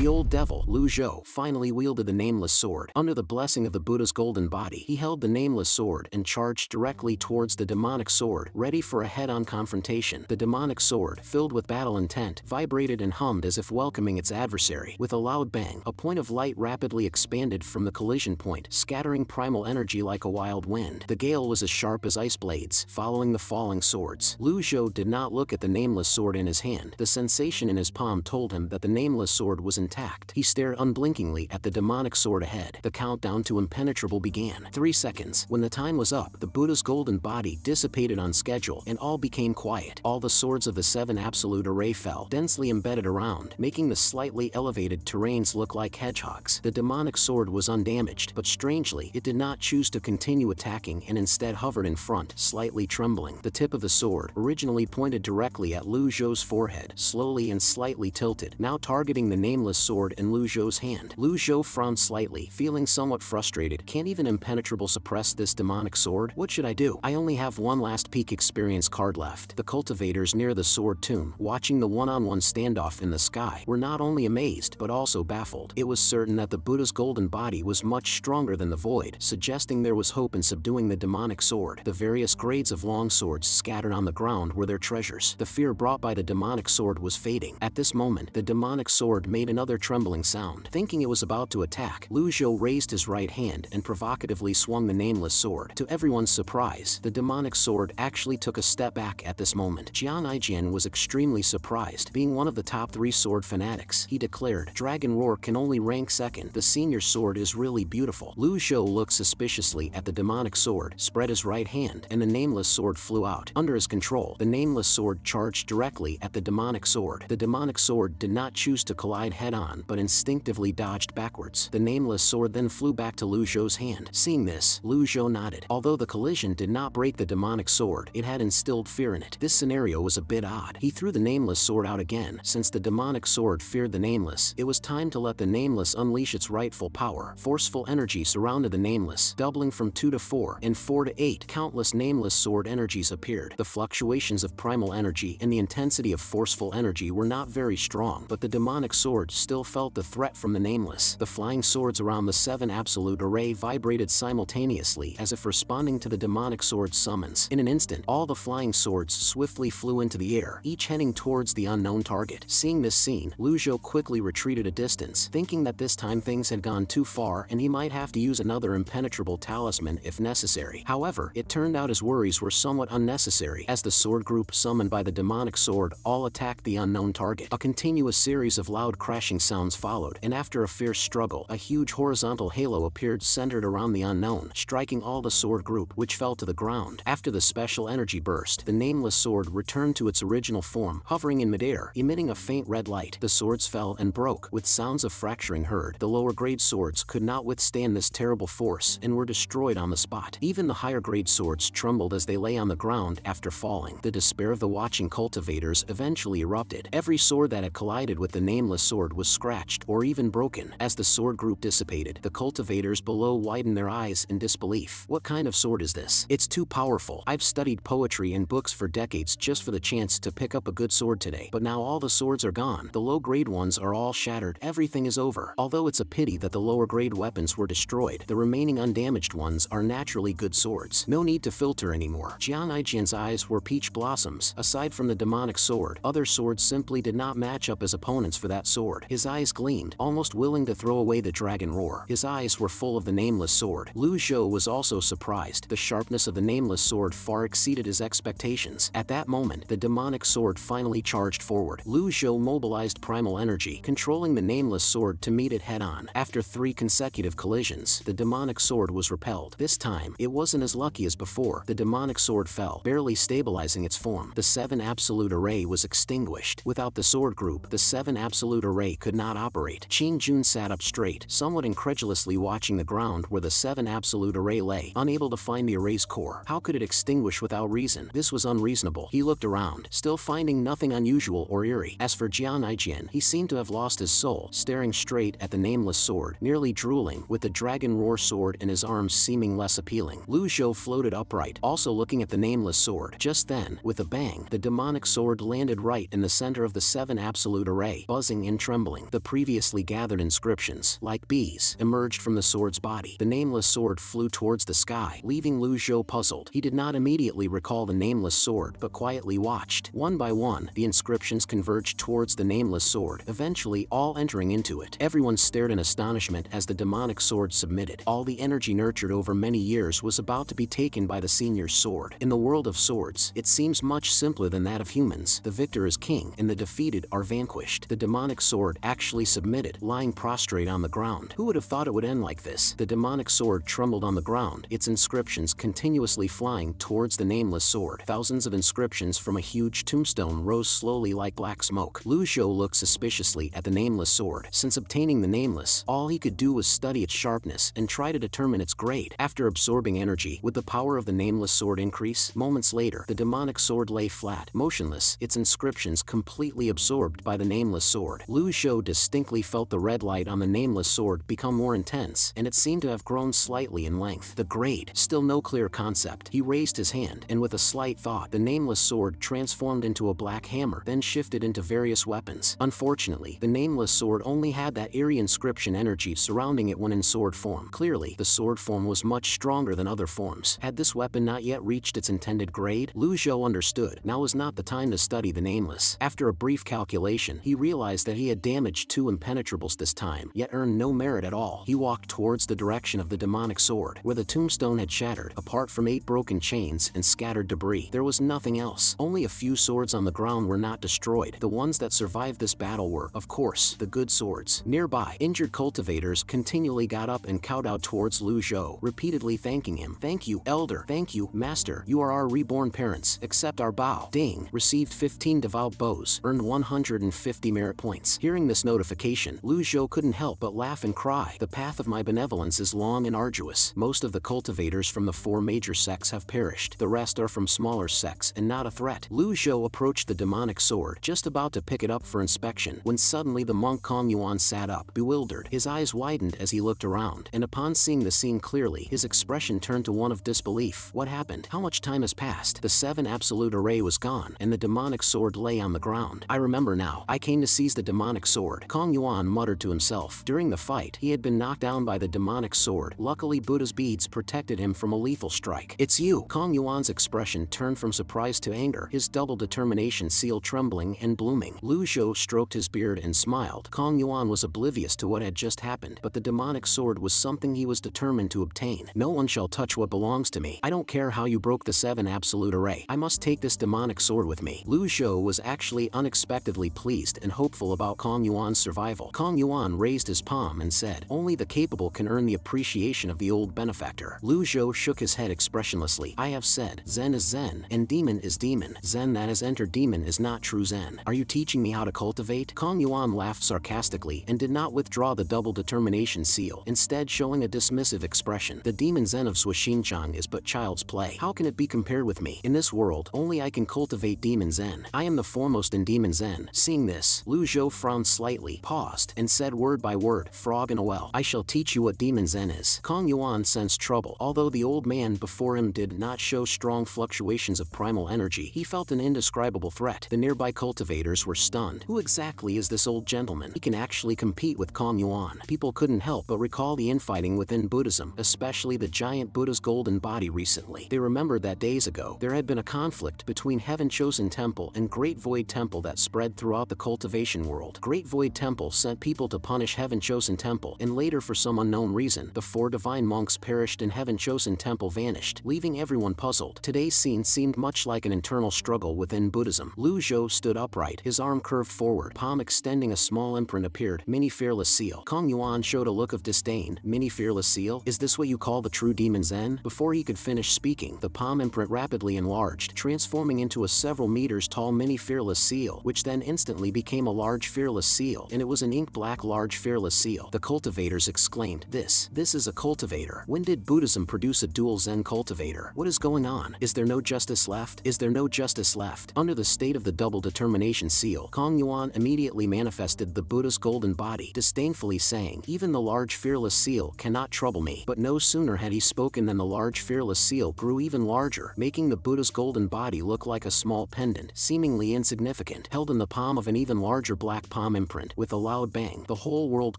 The old devil, Lu Zhou, finally wielded the nameless sword. Under the blessing of the Buddha's golden body, he held the nameless sword and charged directly towards the demonic sword, ready for a head-on confrontation. The demonic sword, filled with battle intent, vibrated and hummed as if welcoming its adversary. With a loud bang, a point of light rapidly expanded from the collision point, scattering primal energy like a wild wind. The gale was as sharp as ice blades, following the falling swords. Lu Zhou did not look at the nameless sword in his hand. The sensation in his palm told him that the nameless sword was intact. He stared unblinkingly at the demonic sword ahead. The countdown to impenetrable began. 3 seconds. When the time was up, the Buddha's golden body dissipated on schedule, and all became quiet. All the swords of the 7 absolute array fell, densely embedded around, making the slightly elevated terrains look like hedgehogs. The demonic sword was undamaged, but strangely, it did not choose to continue attacking and instead hovered in front, slightly trembling. The tip of the sword, originally pointed directly at Lu Zhou's forehead, slowly and slightly tilted, now targeting the nameless sword in Lu Zhou's hand. Lu Zhou frowned slightly, feeling somewhat frustrated. Can't even impenetrable suppress this demonic sword? What should I do? I only have one last peak experience card left. The cultivators near the sword tomb, watching the one-on-one standoff in the sky, were not only amazed but also baffled. It was certain that the Buddha's golden body was much stronger than the void, suggesting there was hope in subduing the demonic sword. The various grades of longswords scattered on the ground were their treasures. The fear brought by the demonic sword was fading. At this moment, the demonic sword made another trembling sound. Thinking it was about to attack, Lu Zhou raised his right hand and provocatively swung the nameless sword. To everyone's surprise, the demonic sword actually took a step back at this moment. Jian Aijian was extremely surprised. Being one of the top 3 sword fanatics, he declared, "Dragon Roar can only rank second. The senior sword is really beautiful." Lu Zhou looked suspiciously at the demonic sword, spread his right hand, and the nameless sword flew out. Under his control, the nameless sword charged directly at the demonic sword. The demonic sword did not choose to collide head-on, but instinctively dodged backwards. The nameless sword then flew back to Lu Zhou's hand. Seeing this, Lu Zhou nodded. Although the collision did not break the demonic sword, it had instilled fear in it. This scenario was a bit odd. He threw the nameless sword out again. Since the demonic sword feared the nameless, it was time to let the nameless unleash its rightful power. Forceful energy surrounded the nameless, doubling from 2 to 4 and 4 to 8. Countless nameless sword energies appeared. The fluctuations of primal energy and the intensity of forceful energy were not very strong, but the demonic sword still felt the threat from the nameless. The flying swords around the 7 absolute array vibrated simultaneously as if responding to the demonic sword's summons. In an instant, all the flying swords swiftly flew into the air, each heading towards the unknown target. Seeing this scene, Lu Zhou quickly retreated a distance, thinking that this time things had gone too far and he might have to use another impenetrable talisman if necessary. However, it turned out his worries were somewhat unnecessary, as the sword group summoned by the demonic sword all attacked the unknown target. A continuous series of loud crashing sounds followed, and after a fierce struggle, a huge horizontal halo appeared centered around the unknown, striking all the sword group, which fell to the ground. After the special energy burst, the nameless sword returned to its original form, hovering in midair, emitting a faint red light. The swords fell and broke, with sounds of fracturing heard. The lower grade swords could not withstand this terrible force and were destroyed on the spot. Even the higher grade swords trembled as they lay on the ground after falling. The despair of the watching cultivators eventually erupted. Every sword that had collided with the nameless sword was scratched or even broken. As the sword group dissipated, the cultivators below widened their eyes in disbelief. What kind of sword is this? It's too powerful. I've studied poetry and books for decades just for the chance to pick up a good sword today, but now all the swords are gone. The low grade ones are all shattered. Everything is over. Although it's a pity that the lower grade weapons were destroyed, the remaining undamaged ones are naturally good swords. No need to filter anymore. Jian Aijian's eyes were peach blossoms. Aside from the demonic sword, other swords simply did not match up as opponents for that sword. His eyes gleamed, almost willing to throw away the dragon roar. His eyes were full of the nameless sword. Lu Zhou was also surprised. The sharpness of the nameless sword far exceeded his expectations. At that moment, the demonic sword finally charged forward. Lu Zhou mobilized primal energy, controlling the nameless sword to meet it head-on. After 3 consecutive collisions, the demonic sword was repelled. This time, it wasn't as lucky as before. The demonic sword fell, barely stabilizing its form. The 7 absolute array was extinguished. Without the sword group, the 7 absolute array could not operate. Qin Jun sat up straight, somewhat incredulously watching the ground where the 7 absolute array lay, unable to find the array's core. How could it extinguish without reason? This was unreasonable. He looked around, still finding nothing unusual or eerie. As for Jian Aijian, he seemed to have lost his soul, staring straight at the nameless sword, nearly drooling, with the dragon roar sword in his arms seeming less appealing. Lu Zhou floated upright, also looking at the nameless sword. Just then, with a bang, the demonic sword landed right in the center of the 7 absolute array, buzzing and trembling. trembling. The previously gathered inscriptions, like bees, emerged from the sword's body. The nameless sword flew towards the sky, leaving Lu Zhou puzzled. He did not immediately recall the nameless sword but quietly watched. One by one, the inscriptions converged towards the nameless sword, eventually all entering into it. Everyone stared in astonishment as the demonic sword submitted. All the energy nurtured over many years was about to be taken by the senior's sword. In the world of swords, it seems much simpler than that of humans. The victor is king, and the defeated are vanquished. The demonic sword actually submitted, lying prostrate on the ground. Who would have thought it would end like this? The demonic sword trembled on the ground, its inscriptions continuously flying towards the nameless sword. Thousands of inscriptions from a huge tombstone rose slowly like black smoke. Lu Zhou looked suspiciously at the nameless sword. Since obtaining the nameless, all he could do was study its sharpness and try to determine its grade. After absorbing energy, would the power of the nameless sword increase? Moments later, the demonic sword lay flat, motionless, its inscriptions completely absorbed by the nameless sword. Lu Zhou distinctly felt the red light on the nameless sword become more intense, and it seemed to have grown slightly in length. The grade, still no clear concept. He raised his hand, and with a slight thought, the nameless sword transformed into a black hammer, then shifted into various weapons. Unfortunately, the nameless sword only had that eerie inscription energy surrounding it when in sword form. Clearly, the sword form was much stronger than other forms. Had this weapon not yet reached its intended grade? Lu Zhou understood. Now was not the time to study the nameless. After a brief calculation, he realized that he had damaged 2 impenetrables this time, yet earned no merit at all. He walked towards the direction of the demonic sword, where the tombstone had shattered. Apart from 8 broken chains and scattered debris, there was nothing else. Only a few swords on the ground were not destroyed. The ones that survived this battle were, of course, the good swords. Nearby, injured cultivators continually got up and kowtowed towards Lu Zhou, repeatedly thanking him. "Thank you, elder. Thank you, master. You are our reborn parents. Accept our bow." Ding. Received 15 devout bows. Earned 150 merit points. Hearing this notification, Lu Zhou couldn't help but laugh and cry. The path of my benevolence is long and arduous. Most of the cultivators from the 4 major sects have perished. The rest are from smaller sects and not a threat. Lu Zhou approached the demonic sword, just about to pick it up for inspection, when suddenly the monk Kong Yuan sat up, bewildered. His eyes widened as he looked around, and upon seeing the scene clearly, his expression turned to one of disbelief. What happened? How much time has passed? The 7 absolute array was gone, and the demonic sword lay on the ground. I remember now. I came to seize the demonic sword. Kong Yuan muttered to himself. During the fight, he had been knocked down by the demonic sword. Luckily, Buddha's beads protected him from a lethal strike. "It's you!" Kong Yuan's expression turned from surprise to anger, his double determination seal trembling and blooming. Lu Zhou stroked his beard and smiled. Kong Yuan was oblivious to what had just happened, but the demonic sword was something he was determined to obtain. "No one shall touch what belongs to me. I don't care how you broke the 7 absolute array. I must take this demonic sword with me." Lu Zhou was actually unexpectedly pleased and hopeful about Kong Yuan's survival. Kong Yuan raised his palm and said, "Only the capable can earn the appreciation of the old benefactor." Lu Zhou shook his head expressionlessly. "I have said, Zen is Zen, and demon is demon. Zen that has entered demon is not true Zen. Are you teaching me how to cultivate?" Kong Yuan laughed sarcastically and did not withdraw the double determination seal, instead showing a dismissive expression. "The demon Zen of Suishinchang is but child's play. How can it be compared with me? In this world, only I can cultivate demon Zen. I am the foremost in demon Zen." Seeing this, Lu Zhou frowned slightly, paused, and said word by word, "Frog in a well. I shall teach you what demon Zen is." Kong Yuan sensed trouble. Although the old man before him did not show strong fluctuations of primal energy, he felt an indescribable threat. The nearby cultivators were stunned. Who exactly is this old gentleman? He can actually compete with Kong Yuan. People couldn't help but recall the infighting within Buddhism, especially the giant Buddha's golden body recently. They remembered that days ago, there had been a conflict between Heaven Chosen Temple and Great Void Temple that spread throughout the cultivation world. Great Void Temple sent people to punish Heaven Chosen Temple, and later for some unknown reason, the 4 divine monks perished and Heaven Chosen Temple vanished, leaving everyone puzzled. Today's scene seemed much like an internal struggle within Buddhism. Lu Zhou stood upright, his arm curved forward, palm extending. A small imprint appeared. "Mini Fearless Seal." Kong Yuan showed a look of disdain. "Mini Fearless Seal? Is this what you call the true demon Zen?" Before he could finish speaking, the palm imprint rapidly enlarged, transforming into a several meters tall mini Fearless Seal, which then instantly became a large Fearless Seal, and it was an ink-black large Fearless Seal. The cultivators exclaimed, This is a cultivator. When did Buddhism produce a dual Zen cultivator? What is going on? Is there no justice left? Is there no justice left?" Under the state of the double determination seal, Kong Yuan immediately manifested the Buddha's golden body, disdainfully saying, "Even the large Fearless Seal cannot trouble me." But no sooner had he spoken than the large Fearless Seal grew even larger, making the Buddha's golden body look like a small pendant, seemingly insignificant, held in the palm of an even larger black palm imprint. With a loud bang, the whole world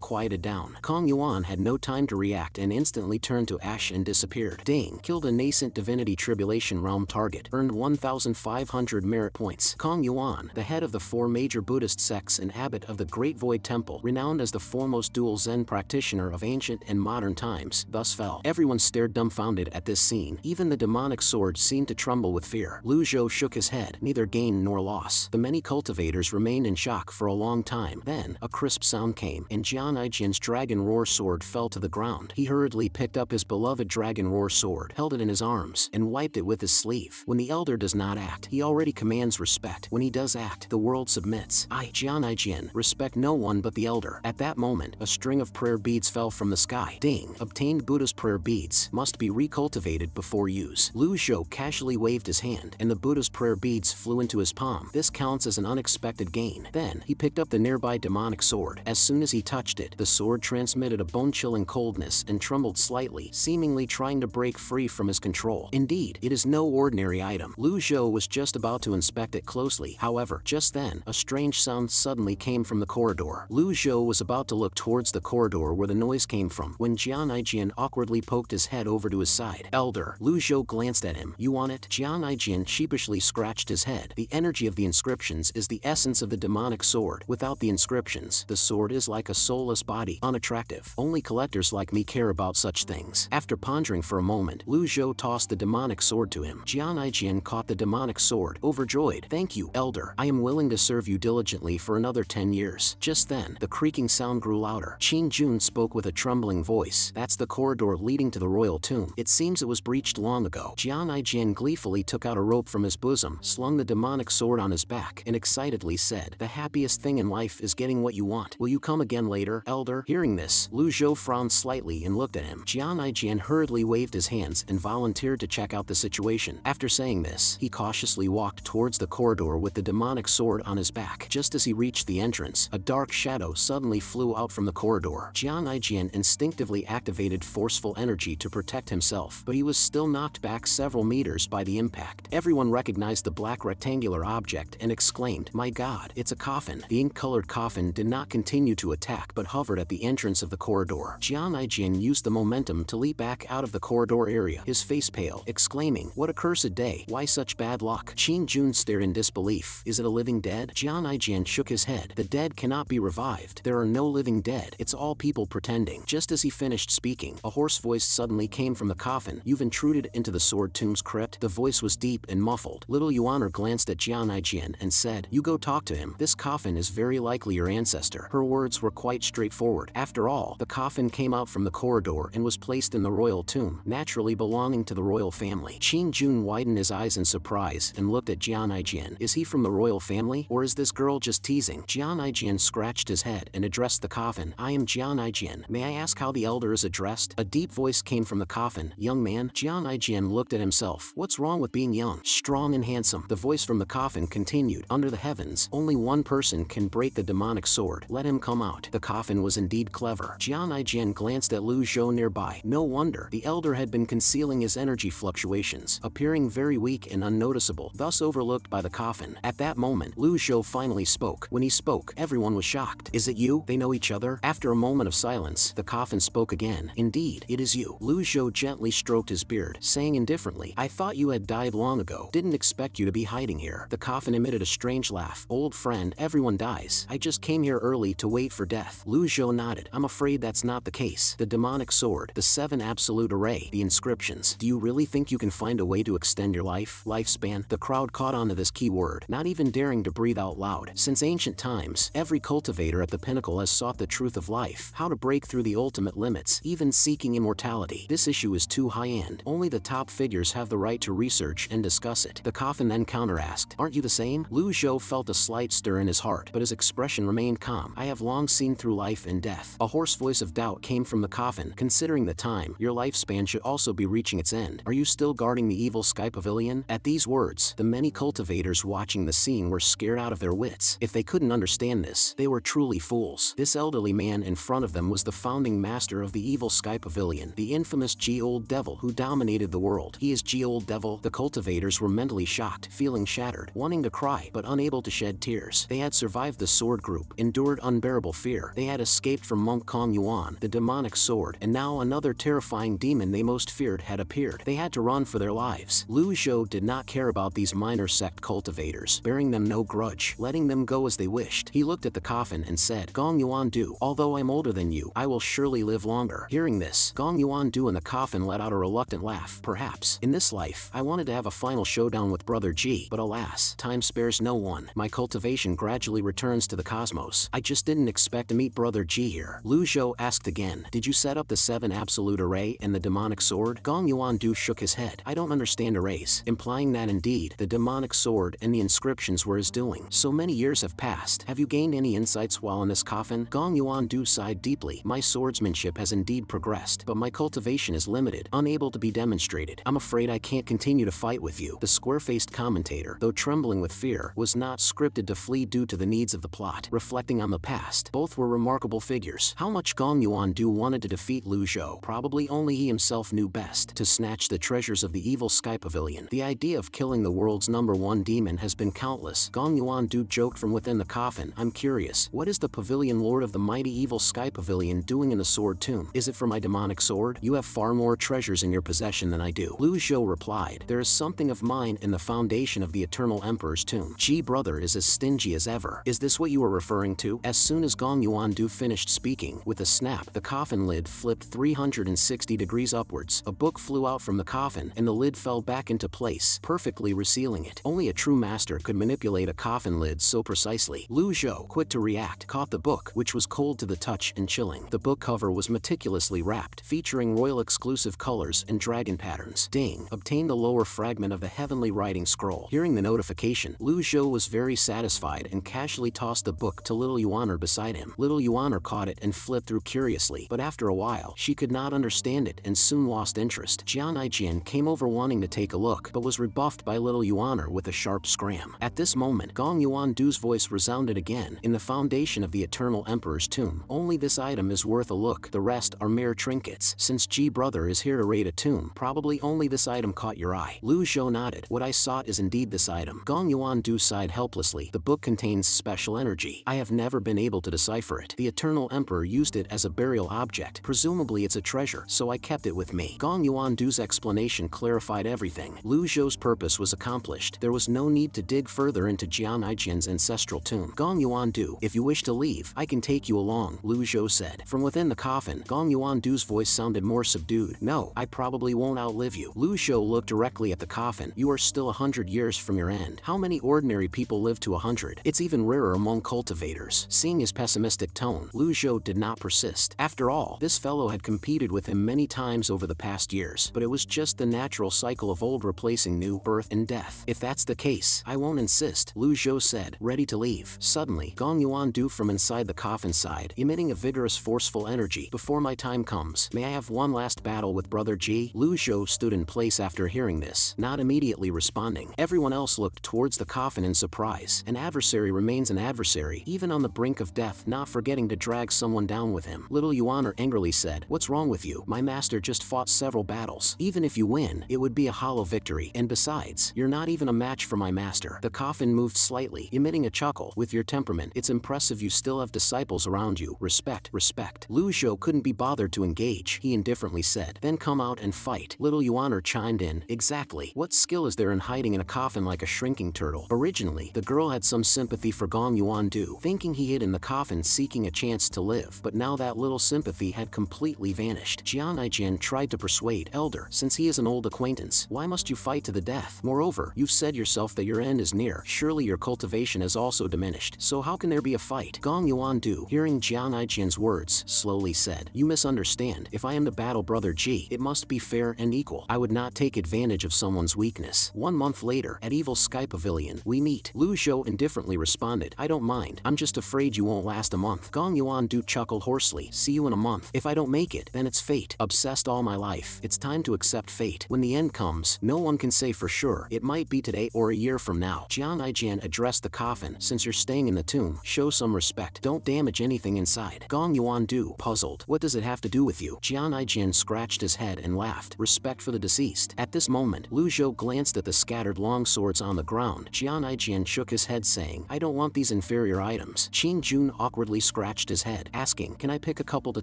quieted down. Kong Yuan had no time to react and instantly turned to ash and disappeared. Ding! Killed a nascent divinity tribulation realm target. Earned 1,500 merit points. Kong Yuan, the head of the 4 major Buddhist sects and abbot of the Great Void Temple, renowned as the foremost dual Zen practitioner of ancient and modern times, thus fell. Everyone stared dumbfounded at this scene. Even the demonic sword seemed to tremble with fear. Lu Zhou shook his head, neither gain nor loss. The many cultivators remained in shock for a long time. Then, a crisp sound came, and Jian Aijian's Dragon Roar sword fell to the ground. He hurriedly picked up his beloved Dragon Roar sword, held it in his arms, and wiped it with his sleeve. When the elder does not act, he already commands respect. When he does act, the world submits. Jian Aijian, respect no one but the elder. At that moment, a string of prayer beads fell from the sky. Ding! Obtained Buddha's prayer beads must be recultivated before use. Lu Zhou casually waved his hand, and the Buddha's prayer beads flew into his palm. This counts as an unexpected gain. Then, he picked up the nearby demonic sword. As soon as he touched it, the sword transmitted a bone-chilling coldness and trembled slightly, seemingly trying to break free from his control. Indeed, it is no ordinary item. Lu Zhou was just about to inspect it closely. However, just then, a strange sound suddenly came from the corridor. Lu Zhou was about to look towards the corridor where the noise came from, when Jian Aijian awkwardly poked his head over to his side. Elder, Lu Zhou glanced at him. You want it? Jian Aijian sheepishly scratched his head. The energy of the inscriptions is the essence of the demonic sword. Without the inscriptions, the sword is like a soulless body, unattractive. Only collectors like me care about such things. After pondering for a moment, Lu Zhou tossed the demonic sword to him. Jian Aijian caught the demonic sword, overjoyed. Thank you, Elder. I am willing to serve you diligently for another 10 years. Just then, the creaking sound grew louder. Qin Jun spoke with a trembling voice. That's the corridor leading to the royal tomb. It seems it was breached long ago. Jian Aijian gleefully took out a rope from his bosom, slung the demonic sword on his back, and excitedly said, the happiest thing in life is getting what you want. Will you come again later, Elder? Hearing this, Lu Zhou frowned slightly and looked at him. Jian Aijian hurriedly waved his hands and volunteered to check out the situation. After saying this, he cautiously walked towards the corridor with the demonic sword on his back. Just as he reached the entrance, a dark shadow suddenly flew out from the corridor. Jian Aijian instinctively activated forceful energy to protect himself, but he was still knocked back several meters by the impact. Everyone recognized the black rectangular object and exclaimed, my god, it's a coffin. The ink-colored coffin did not continue to attack but hovered at the entrance of the corridor. Jian Aijian used the momentum to leap back out of the corridor area, his face pale, exclaiming, what a cursed day, why such bad luck? Qin Jun stared in disbelief. Is it a living dead? Jian Aijian shook his head. The dead cannot be revived. There are no living dead. It's all people pretending. Just as he finished speaking, a hoarse voice suddenly came from the coffin. You've intruded into the Sword Tomb's crypt. The voice was deep and muffled. Little Yuaner glanced at Jian Aijian and said, you go talk to him. This coffin is very likely your ancestor. Her words were quite straightforward. After all, the coffin came out from the corridor and was placed in the royal tomb, naturally belonging to the royal family. Qin Jun widened his eyes in surprise and looked at Jian Aijian. Is he from the royal family, or is this girl just teasing? Jian Aijian scratched his head and addressed the coffin. I am Jian Aijian. May I ask how the elder is addressed? A deep voice came from the coffin. Young man. Jian Aijian looked at himself. What's wrong with being young, strong and handsome? The voice from the coffin continued. Under the heavens, only one person can break the demonic sword. Let him come out. The coffin was indeed clever. Jian Aijian glanced at Lu Zhou nearby. No wonder. The elder had been concealing his energy fluctuations, appearing very weak and unnoticeable, thus overlooked by the coffin. At that moment, Lu Zhou finally spoke. When he spoke, everyone was shocked. Is it you? They know each other? After a moment of silence, the coffin spoke again. Indeed, it is you. Lu Zhou gently stroked his beard, saying indifferently, I thought you had died long ago. Didn't expect you to be hiding here. The coffin emitted a strange laugh. Old friend, everyone dies. I just came here early to wait for death. Lu Zhou nodded. I'm afraid that's not the case. The demonic sword, the 7 absolute array, the inscriptions. Do you really think you can find a way to extend your lifespan? The crowd caught on to this key word, not even daring to breathe out loud. Since ancient times, every cultivator at the pinnacle has sought the truth of life, how to break through the ultimate limits, even seeking immortality. This issue is too high-end. Only the top figures have the right to research and discuss it. The coffin then counter-asked, aren't you the same? Lu Zhou felt a slight stir in his heart, but his expression remained calm. I have long seen through life and death. A hoarse voice of doubt came from the coffin. Considering the time, your lifespan should also be reaching its end. Are you still guarding the evil sky pavilion? At these words, the many cultivators watching the scene were scared out of their wits. If they couldn't understand this, they were truly fools. This elderly man in front of them was the founding master of the evil sky pavilion, the infamous G-Old Devil who dominated the world. He is G-Old Devil. The cultivators were mentally shocked, feeling shattered, wanting to cry but unable to shed tears. They had survived the sword sword group, endured unbearable fear. They had escaped from monk Gong Yuan, the demonic sword, and now another terrifying demon they most feared had appeared. They had to run for their lives. Lu Zhou did not care about these minor sect cultivators, bearing them no grudge, letting them go as they wished. He looked at the coffin and said, Gong Yuan Du, although I'm older than you, I will surely live longer. Hearing this, Gong Yuan Du in the coffin let out a reluctant laugh. Perhaps, in this life, I wanted to have a final showdown with Brother G, but alas, time spares no one. My cultivation gradually returns to the cosmos. I just didn't expect to meet Brother G here. Lu Zhou asked again, did you set up the 7 absolute array and the demonic sword? Gong Yuan Du shook his head. I don't understand arrays, implying that indeed, the demonic sword and the inscriptions were his doing. So many years have passed. Have you gained any insights while in this coffin? Gong Yuan Du sighed deeply. My swordsmanship has indeed progressed, but my cultivation is limited, unable to be demonstrated. I'm afraid I can't continue to fight with you. The square-faced commentator, though trembling with fear, was not scripted to flee due to the needs of the plot. Reflecting on the past, both were remarkable figures. How much Gong Yuan Du wanted to defeat Lu Zhou, probably only he himself knew best. To snatch the treasures of the evil Sky Pavilion. The idea of killing the world's #1 demon has been countless. Gong Yuan Du joked from within the coffin. I'm curious, what is the pavilion lord of the mighty evil Sky Pavilion doing in the sword tomb? Is it for my demonic sword? You have far more treasures in your possession than I do. Lu Zhou replied, there is something of mine in the foundation of the Eternal Emperor's tomb. Ji brother is as stingy as ever. Is this what you were referring to? As soon as Gong Yuan Du finished speaking, with a snap, the coffin lid flipped 360 degrees upwards. A book flew out from the coffin, and the lid fell back into place, perfectly resealing it. Only a true master could manipulate a coffin lid so precisely. Lu Zhou, quick to react, caught the book, which was cold to the touch and chilling. The book cover was meticulously wrapped, featuring royal exclusive colors and dragon patterns. Ding! Obtained the lower fragment of the heavenly writing scroll. Hearing the notification, Lu Zhou was very satisfied and casually tossed the book to little Yuaner beside him. Little Yuaner caught it and flipped through curiously, but after a while, she could not understand it and soon lost interest. Jian Aijian came over wanting to take a look, but was rebuffed by little Yuaner with a sharp scram. At this moment, Gong Yuan Du's voice resounded again. In the foundation of the Eternal Emperor's tomb, only this item is worth a look, the rest are mere trinkets. Since Ji brother is here to raid a tomb, probably only this item caught your eye. Lu Zhou nodded. What I sought is indeed this item. Gong Yuan Du sighed helplessly. The book contains special energy. I have never been able to decipher it. The Eternal Emperor used it as a burial object. Presumably it's a treasure, so I kept it with me. Gong Yuan Du's explanation clarified everything. Lu Zhou's purpose was accomplished. There was no need to dig further into Jian Aijian's ancestral tomb. Gong Yuan Du, if you wish to leave, I can take you along, Lu Zhou said. From within the coffin, Gong Yuan Du's voice sounded more subdued. No, I probably won't outlive you. Lu Zhou looked directly at the coffin. You are still 100 years from your end. How many ordinary people live to 100? It's even rarer among cultivators. Seeing his pessimistic tone, Lu Zhou did not persist. After all, this fellow had competed with him many times over the past years, but it was just the natural cycle of old replacing new, birth and death. If that's the case, I won't insist, Lu Zhou said, ready to leave. Suddenly, Gong Yuan Du from inside the coffin sighed, emitting a vigorous, forceful energy. Before my time comes, may I have one last battle with Brother G? Lu Zhou stood in place after hearing this, not immediately responding. Everyone else looked towards the coffin in surprise. An adversary remains an adversary, even on the brink of death, not forgetting to drag someone down with him. Little Yuaner angrily said, what's wrong with you? My master just fought several battles. Even if you win, it would be a hollow victory, and besides, you're not even a match for my master. The coffin moved slightly, emitting a chuckle. With your temperament, it's impressive you still have disciples around you. Respect, respect. Lu Zhou couldn't be bothered to engage, he indifferently said. Then come out and fight. Little Yuaner chimed in. Exactly. What skill is there in hiding in a coffin like a shrinking turtle? Originally, the girl had some sympathy for Gong Yuan Du, thinking he hid in the coffin seeking a chance to live, but now that little sympathy had completely vanished. Jian Aijian tried to persuade, Elder, since he is an old acquaintance, why must you fight to the death? Moreover, you've said yourself that your end is near. Surely your cultivation has also diminished, so how can there be a fight? Gong Yuan Du, hearing Jian Aijian's words, slowly said, you misunderstand. If I am to battle Brother G, it must be fair and equal. I would not take advantage of someone's weakness. 1 month later, at Evil Sky Pavilion, we meet. Lu Zhou indifferently responded, I don't mind. I'm just afraid you won't last a month. Gong Yuan Du chuckled hoarsely. See you in a month. If I don't make it, then it's fate. Obsessed all my life. It's time to accept fate. When the end comes, no one can say for sure. It might be today or a year from now. Jian Aijian addressed the coffin. Since you're staying in the tomb, show some respect. Don't damage anything inside. Gong Yuan Du, puzzled. What does it have to do with you? Jian Aijian scratched his head and laughed. Respect for the deceased. At this moment, Lu Zhou glanced at the scattered long swords on the ground. Jian Aijian shook his head saying, I don't want these inferior inferior items. Qin Jun awkwardly scratched his head, asking, "Can I pick a couple to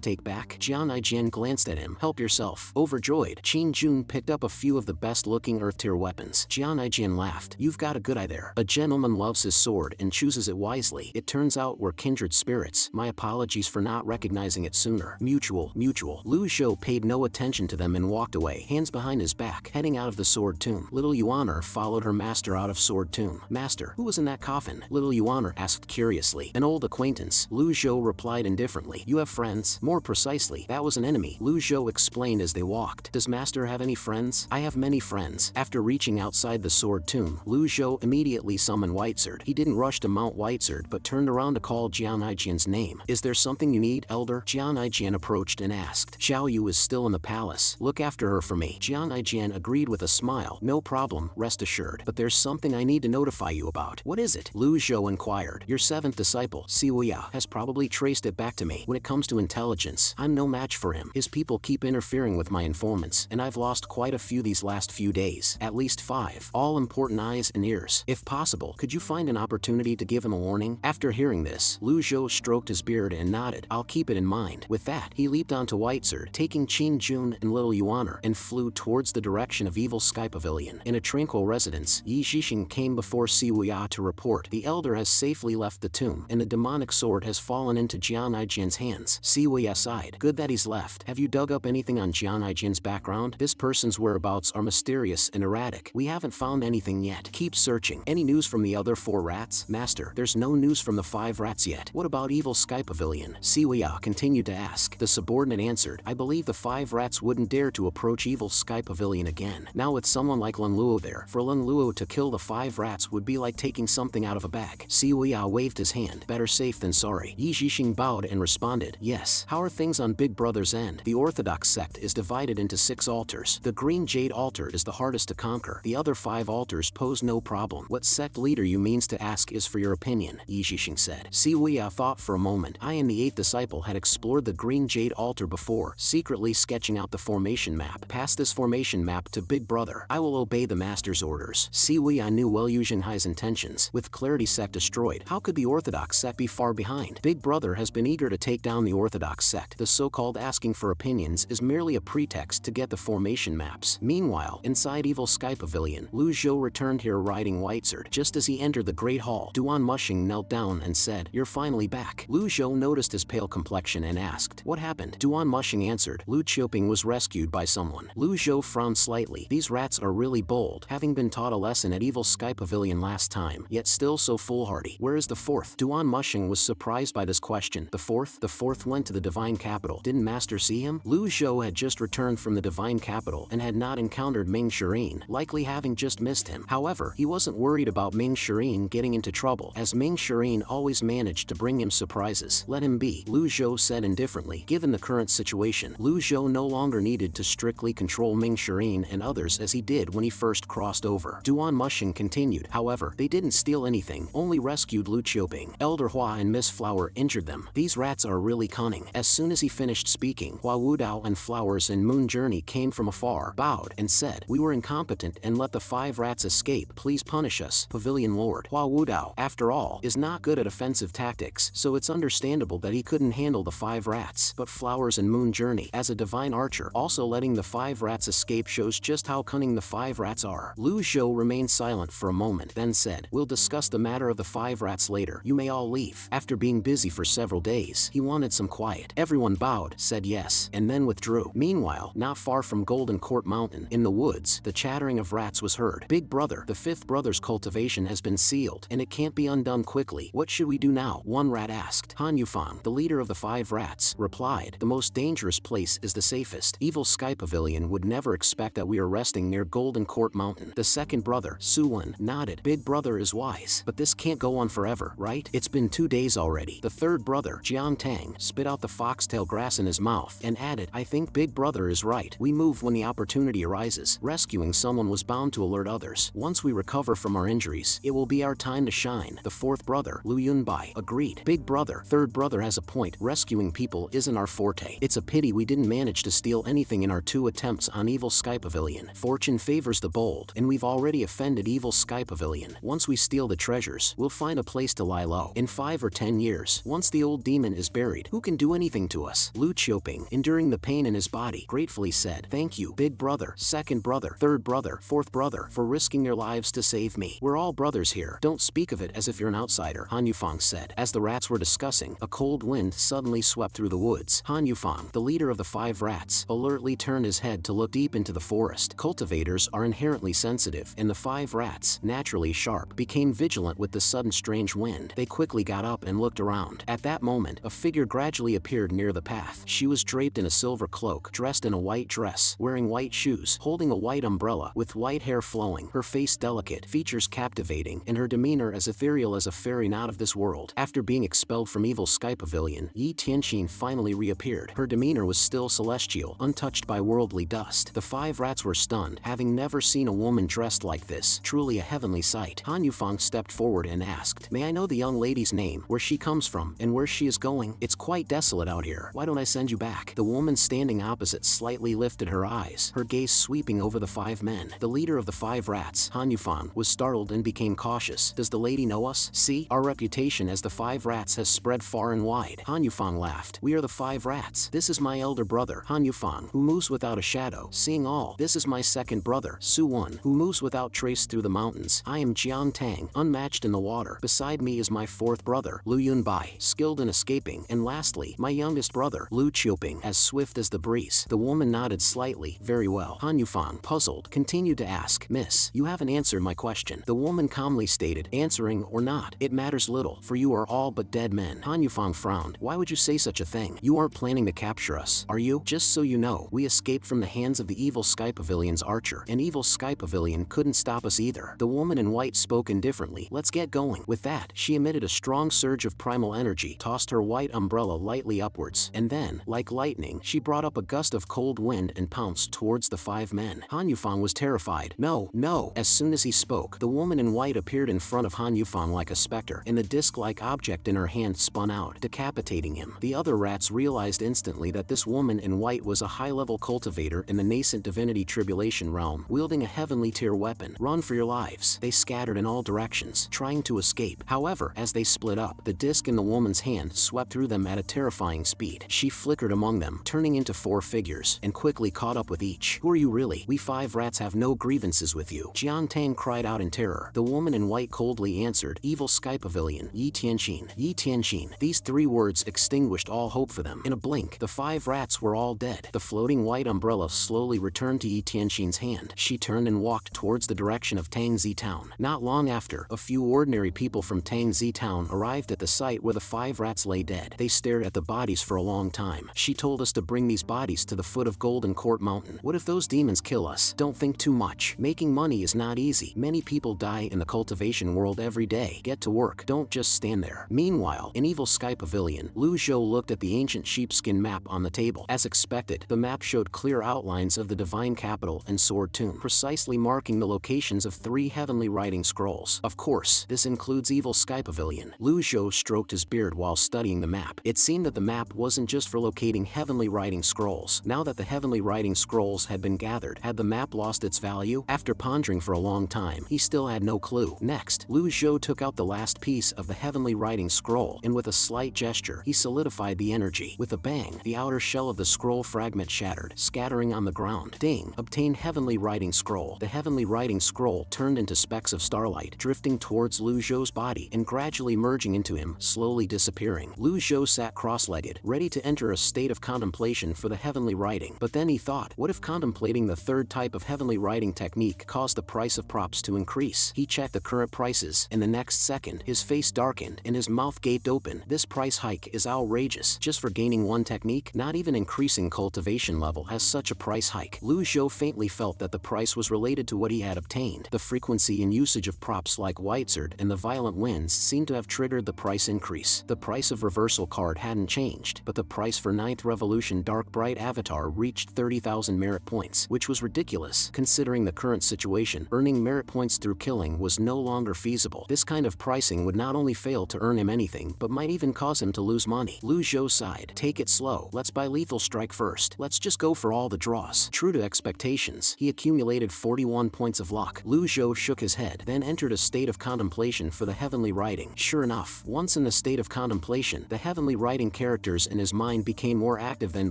take back?" Jian Ijian glanced at him. "Help yourself." Overjoyed, Qin Jun picked up a few of the best-looking Earth-tier weapons. Jian Ijian laughed. "You've got a good eye there. A gentleman loves his sword and chooses it wisely. It turns out we're kindred spirits. My apologies for not recognizing it sooner." Mutual. Lu Zhou paid no attention to them and walked away, hands behind his back, heading out of the sword tomb. Little Yuaner followed her master out of sword tomb. "Master, who was in that coffin?" Little Yuaner asked curiously. "An old acquaintance," Lu Zhou replied indifferently. "You have friends?" "More precisely, that was an enemy," Lu Zhou explained as they walked. "Does master have any friends?" "I have many friends." After reaching outside the sword tomb, Lu Zhou immediately summoned Whitesword. He didn't rush to mount Whitesword but turned around to call Jian Ijian's name. "Is there something you need, elder?" Jian Ijian approached and asked. "Xiao Yu is still in the palace. Look after her for me." Jian Ijian agreed with a smile. "No problem, rest assured. But there's something I need to notify you about." "What is it?" Lu Zhou inquired. "Your seventh disciple, Siwuya, has probably traced it back to me. When it comes to intelligence, I'm no match for him. His people keep interfering with my informants, and I've lost quite a few these last few days. At least 5. All important eyes and ears. If possible, could you find an opportunity to give him a warning?" After hearing this, Lu Zhou stroked his beard and nodded. "I'll keep it in mind." With that, he leaped onto Whitesword, taking Qin Jun and Little Yuaner, and flew towards the direction of Evil Sky Pavilion. In a tranquil residence, Yi Zhixing came before Siwuya to report. The elder has safely left the tomb, and the demonic sword has fallen into Jian Ijian's hands. Siwuya sighed. "Good that he's left. Have you dug up anything on Jian Ijian's background? This person's whereabouts are mysterious and erratic. We haven't found anything yet. Keep searching." "Any news from the other 4 rats?" "Master, there's no news from the 5 rats yet." "What about Evil Sky Pavilion?" Siwuya continued to ask. The subordinate answered, "I believe the 5 rats wouldn't dare to approach Evil Sky Pavilion again. Now with someone like Lun Luo there, for Lun Luo to kill the 5 rats would be like taking something out of a bag." Siwuya waved his hand. "Better safe than sorry." Yi Zhixing bowed and responded, "Yes." "How are things on Big Brother's end?" "The Orthodox sect is divided into 6 altars. The Green Jade altar is the hardest to conquer. The other 5 altars pose no problem." "What sect leader you means to ask is for your opinion," Yi Zhixing said. Siwuya thought for a moment. "I and the 8th disciple had explored the Green Jade altar before, secretly sketching out the formation map. Pass this formation map to Big Brother. I will obey the master's orders." Siwuya knew well Yu Zhenhai's intentions. With Clarity sect destroyed, how could the Orthodox sect be far behind? Big Brother has been eager to take down the Orthodox sect. The so-called asking for opinions is merely a pretext to get the formation maps. Meanwhile, inside Evil Sky Pavilion, Lu Zhou returned here riding Whitesword. Just as he entered the Great Hall, Duan Mushing knelt down and said, "You're finally back." Lu Zhou noticed his pale complexion and asked, "What happened?" Duan Mushing answered, "Lu Qiuping was rescued by someone." Lu Zhou frowned slightly. These rats are really bold, having been taught a lesson at Evil Sky Pavilion last time, yet still so foolhardy. "Where is the 4th?" Duan Mushing was surprised by this question. "The 4th? The 4th went to the Divine Capital. Didn't Master see him?" Lu Zhou had just returned from the Divine Capital and had not encountered Ming Shireen, likely having just missed him. However, he wasn't worried about Ming Shireen getting into trouble, as Ming Shireen always managed to bring him surprises. "Let him be," Lu Zhou said indifferently. Given the current situation, Lu Zhou no longer needed to strictly control Ming Shireen and others as he did when he first crossed over. Duan Mushing continued, "However, they didn't steal anything, only rescued Lu Qiuping. Elder Hua and Miss Flower injured them. These rats are really cunning." As soon as he finished speaking, Hua Wudao and Flowers and Moon Journey came from afar, bowed, and said, "We were incompetent and let the 5 rats escape. Please punish us." Pavilion Lord Hua Wudao, after all, is not good at offensive tactics, so it's understandable that he couldn't handle the 5 rats. But Flowers and Moon Journey, as a divine archer, also letting the 5 rats escape shows just how cunning the 5 rats are. Lu Zhou remained silent for a moment, then said, "We'll discuss the matter of the 5 rats later. You may all leave." After being busy for several days, he wanted some quiet. Everyone bowed, said yes, and then withdrew. Meanwhile, not far from Golden Court Mountain, in the woods, the chattering of rats was heard. "Big Brother, the 5th brother's cultivation has been sealed, and it can't be undone quickly. What should we do now?" one rat asked. Han Yufang, the leader of the 5 rats, replied, "The most dangerous place is the safest. Evil Sky Pavilion would never expect that we are resting near Golden Court Mountain." The second brother, Suwon, nodded. "Big Brother is wise, but this can't go on forever, right? It's been 2 days already." The third brother, Jian Tang, spit out the foxtail grass in his mouth and added, "I think Big Brother is right. We move when the opportunity arises. Rescuing someone was bound to alert others. Once we recover from our injuries, it will be our time to shine." The fourth brother, Lu Yunbai, agreed. "Big Brother, third brother has a point. Rescuing people isn't our forte. It's a pity we didn't manage to steal anything in our 2 attempts on Evil Sky Pavilion. Fortune favors the bold, and we've already offended Evil Sky Pavilion. Once we steal the treasures, we'll find a place place to lie low. In 5 or 10 years, once the old demon is buried, who can do anything to us? Lu Qiuping, enduring the pain in his body, gratefully said, "Thank you, big brother, second brother, third brother, fourth brother, for risking your lives to save me. We're all brothers here. Don't speak of it as if you're an outsider," Han Yufang said. As the rats were discussing, a cold wind suddenly swept through the woods. Han Yufang, the leader of the 5 rats, alertly turned his head to look deep into the forest. Cultivators are inherently sensitive, and the 5 rats, naturally sharp, became vigilant with the sudden strange wind. They quickly got up and looked around. At that moment, a figure gradually appeared near the path. She was draped in a silver cloak, dressed in a white dress, wearing white shoes, holding a white umbrella, with white hair flowing, her face delicate, features captivating, and her demeanor as ethereal as a fairy not of this world. After being expelled from Evil Sky Pavilion, Yi Tianqin finally reappeared. Her demeanor was still celestial, untouched by worldly dust. The 5 rats were stunned, having never seen a woman dressed like this, truly a heavenly sight. Han Yufang stepped forward and asked, "May I know the young lady's name, where she comes from, and where she is going? It's quite desolate out here. Why don't I send you back?" The woman standing opposite slightly lifted her eyes, her gaze sweeping over the 5 men. The leader of the 5 rats, Han Yufang, was startled and became cautious. "Does the lady know us? See, our reputation as the 5 rats has spread far and wide." Han Yufang laughed. "We are the 5 rats. This is my elder brother, Han Yufang, who moves without a shadow, seeing all. This is my second brother, Su Wen, who moves without trace through the mountains. I am Jian Tang, unmatched in the water. Beside me is my 4th brother, Lu Yunbai, skilled in escaping. And lastly, my youngest brother, Lu Qiuping, as swift as the breeze." The woman nodded slightly. "Very well." Han Yufang, puzzled, continued to ask, "Miss, you haven't answered my question." The woman calmly stated, "Answering or not, it matters little, for you are all but dead men." Han Yufang frowned. "Why would you say such a thing? You aren't planning to capture us, are you? Just so you know, we escaped from the hands of the Evil Sky Pavilion's archer, and Evil Sky Pavilion couldn't stop us either." The woman in white spoke indifferently. "Let's get going." With that, she emitted a strong surge of primal energy, tossed her white umbrella lightly upwards, and then, like lightning, she brought up a gust of cold wind and pounced towards the 5 men. Han Yufang was terrified. "No, no!" As soon as he spoke, the woman in white appeared in front of Han Yufang like a specter, and the disc-like object in her hand spun out, decapitating him. The other rats realized instantly that this woman in white was a high-level cultivator in the nascent divinity tribulation realm, wielding a heavenly tier weapon. "Run for your lives!" They scattered in all directions, trying to escape. However, as they split up, the disc in the woman's hand swept through them at a terrifying speed. She flickered among them, turning into 4 figures, and quickly caught up with each. "Who are you really? We 5 rats have no grievances with you." Jian Tang cried out in terror. The woman in white coldly answered, "Evil Sky Pavilion, Yi Tianqin." Yi Tianqin. These 3 words extinguished all hope for them. In a blink, the 5 rats were all dead. The floating white umbrella slowly returned to Yi Tianqin's hand. She turned and walked towards the direction of Tangzi Town. Not long after, a few ordinary people from Tangzi Town arrived at the site where the 5 rats lay dead. They stared at the bodies for a long time. "She told us to bring these bodies to the foot of Golden Court Mountain. What if those demons kill us? Don't think too much. Making money is not easy. Many people die in the cultivation world every day. Get to work. Don't just stand there." Meanwhile, in Evil Sky Pavilion, Lu Zhou looked at the ancient sheepskin map on the table. As expected, the map showed clear outlines of the Divine Capital and Sword Tomb, precisely marking the locations of 3 heavenly writing scrolls. Of course, this includes Evil Sky Pavilion. Lu Zhou stroked his beard while studying the map. It seemed that the map wasn't just for locating heavenly writing scrolls. Now that the heavenly writing scrolls had been gathered, had the map lost its value? After pondering for a long time, he still had no clue. Next, Lu Zhou took out the last piece of the heavenly writing scroll, and with a slight gesture, he solidified the energy. With a bang, the outer shell of the scroll fragment shattered, scattering on the ground. Ding! Obtain heavenly writing scroll. The heavenly writing scroll turned into specks of starlight, drifting towards Lu Zhou's body and gradually merging into him, slowly disappearing. Lu Zhou sat cross-legged, ready to enter a state of contemplation for the heavenly writing. But then he thought, what if contemplating the 3rd type of heavenly writing technique caused the price of props to increase? He checked the current prices, and the next second, his face darkened and his mouth gaped open. This price hike is outrageous. Just for gaining 1 technique? Not even increasing cultivation level has such a price hike. Lu Zhou faintly felt that the price was related to what he had obtained. The frequency and usage of props like Whitesword and the violent winds seemed to have triggered the price increase. The price of reversal card hadn't changed, but the price for 9th Revolution Dark Bright Avatar reached 30,000 merit points, which was ridiculous. Considering the current situation, earning merit points through killing was no longer feasible. This kind of pricing would not only fail to earn him anything, but might even cause him to lose money. Lu Zhou sighed. "Take it slow. Let's buy Lethal Strike first. Let's just go for all the draws." True to expectations, he accumulated 41 points of luck. Lu Zhou shook his head, then entered a state of contemplation for the heavenly heavenly writing. Sure enough, once in the state of contemplation, the heavenly writing characters in his mind became more active than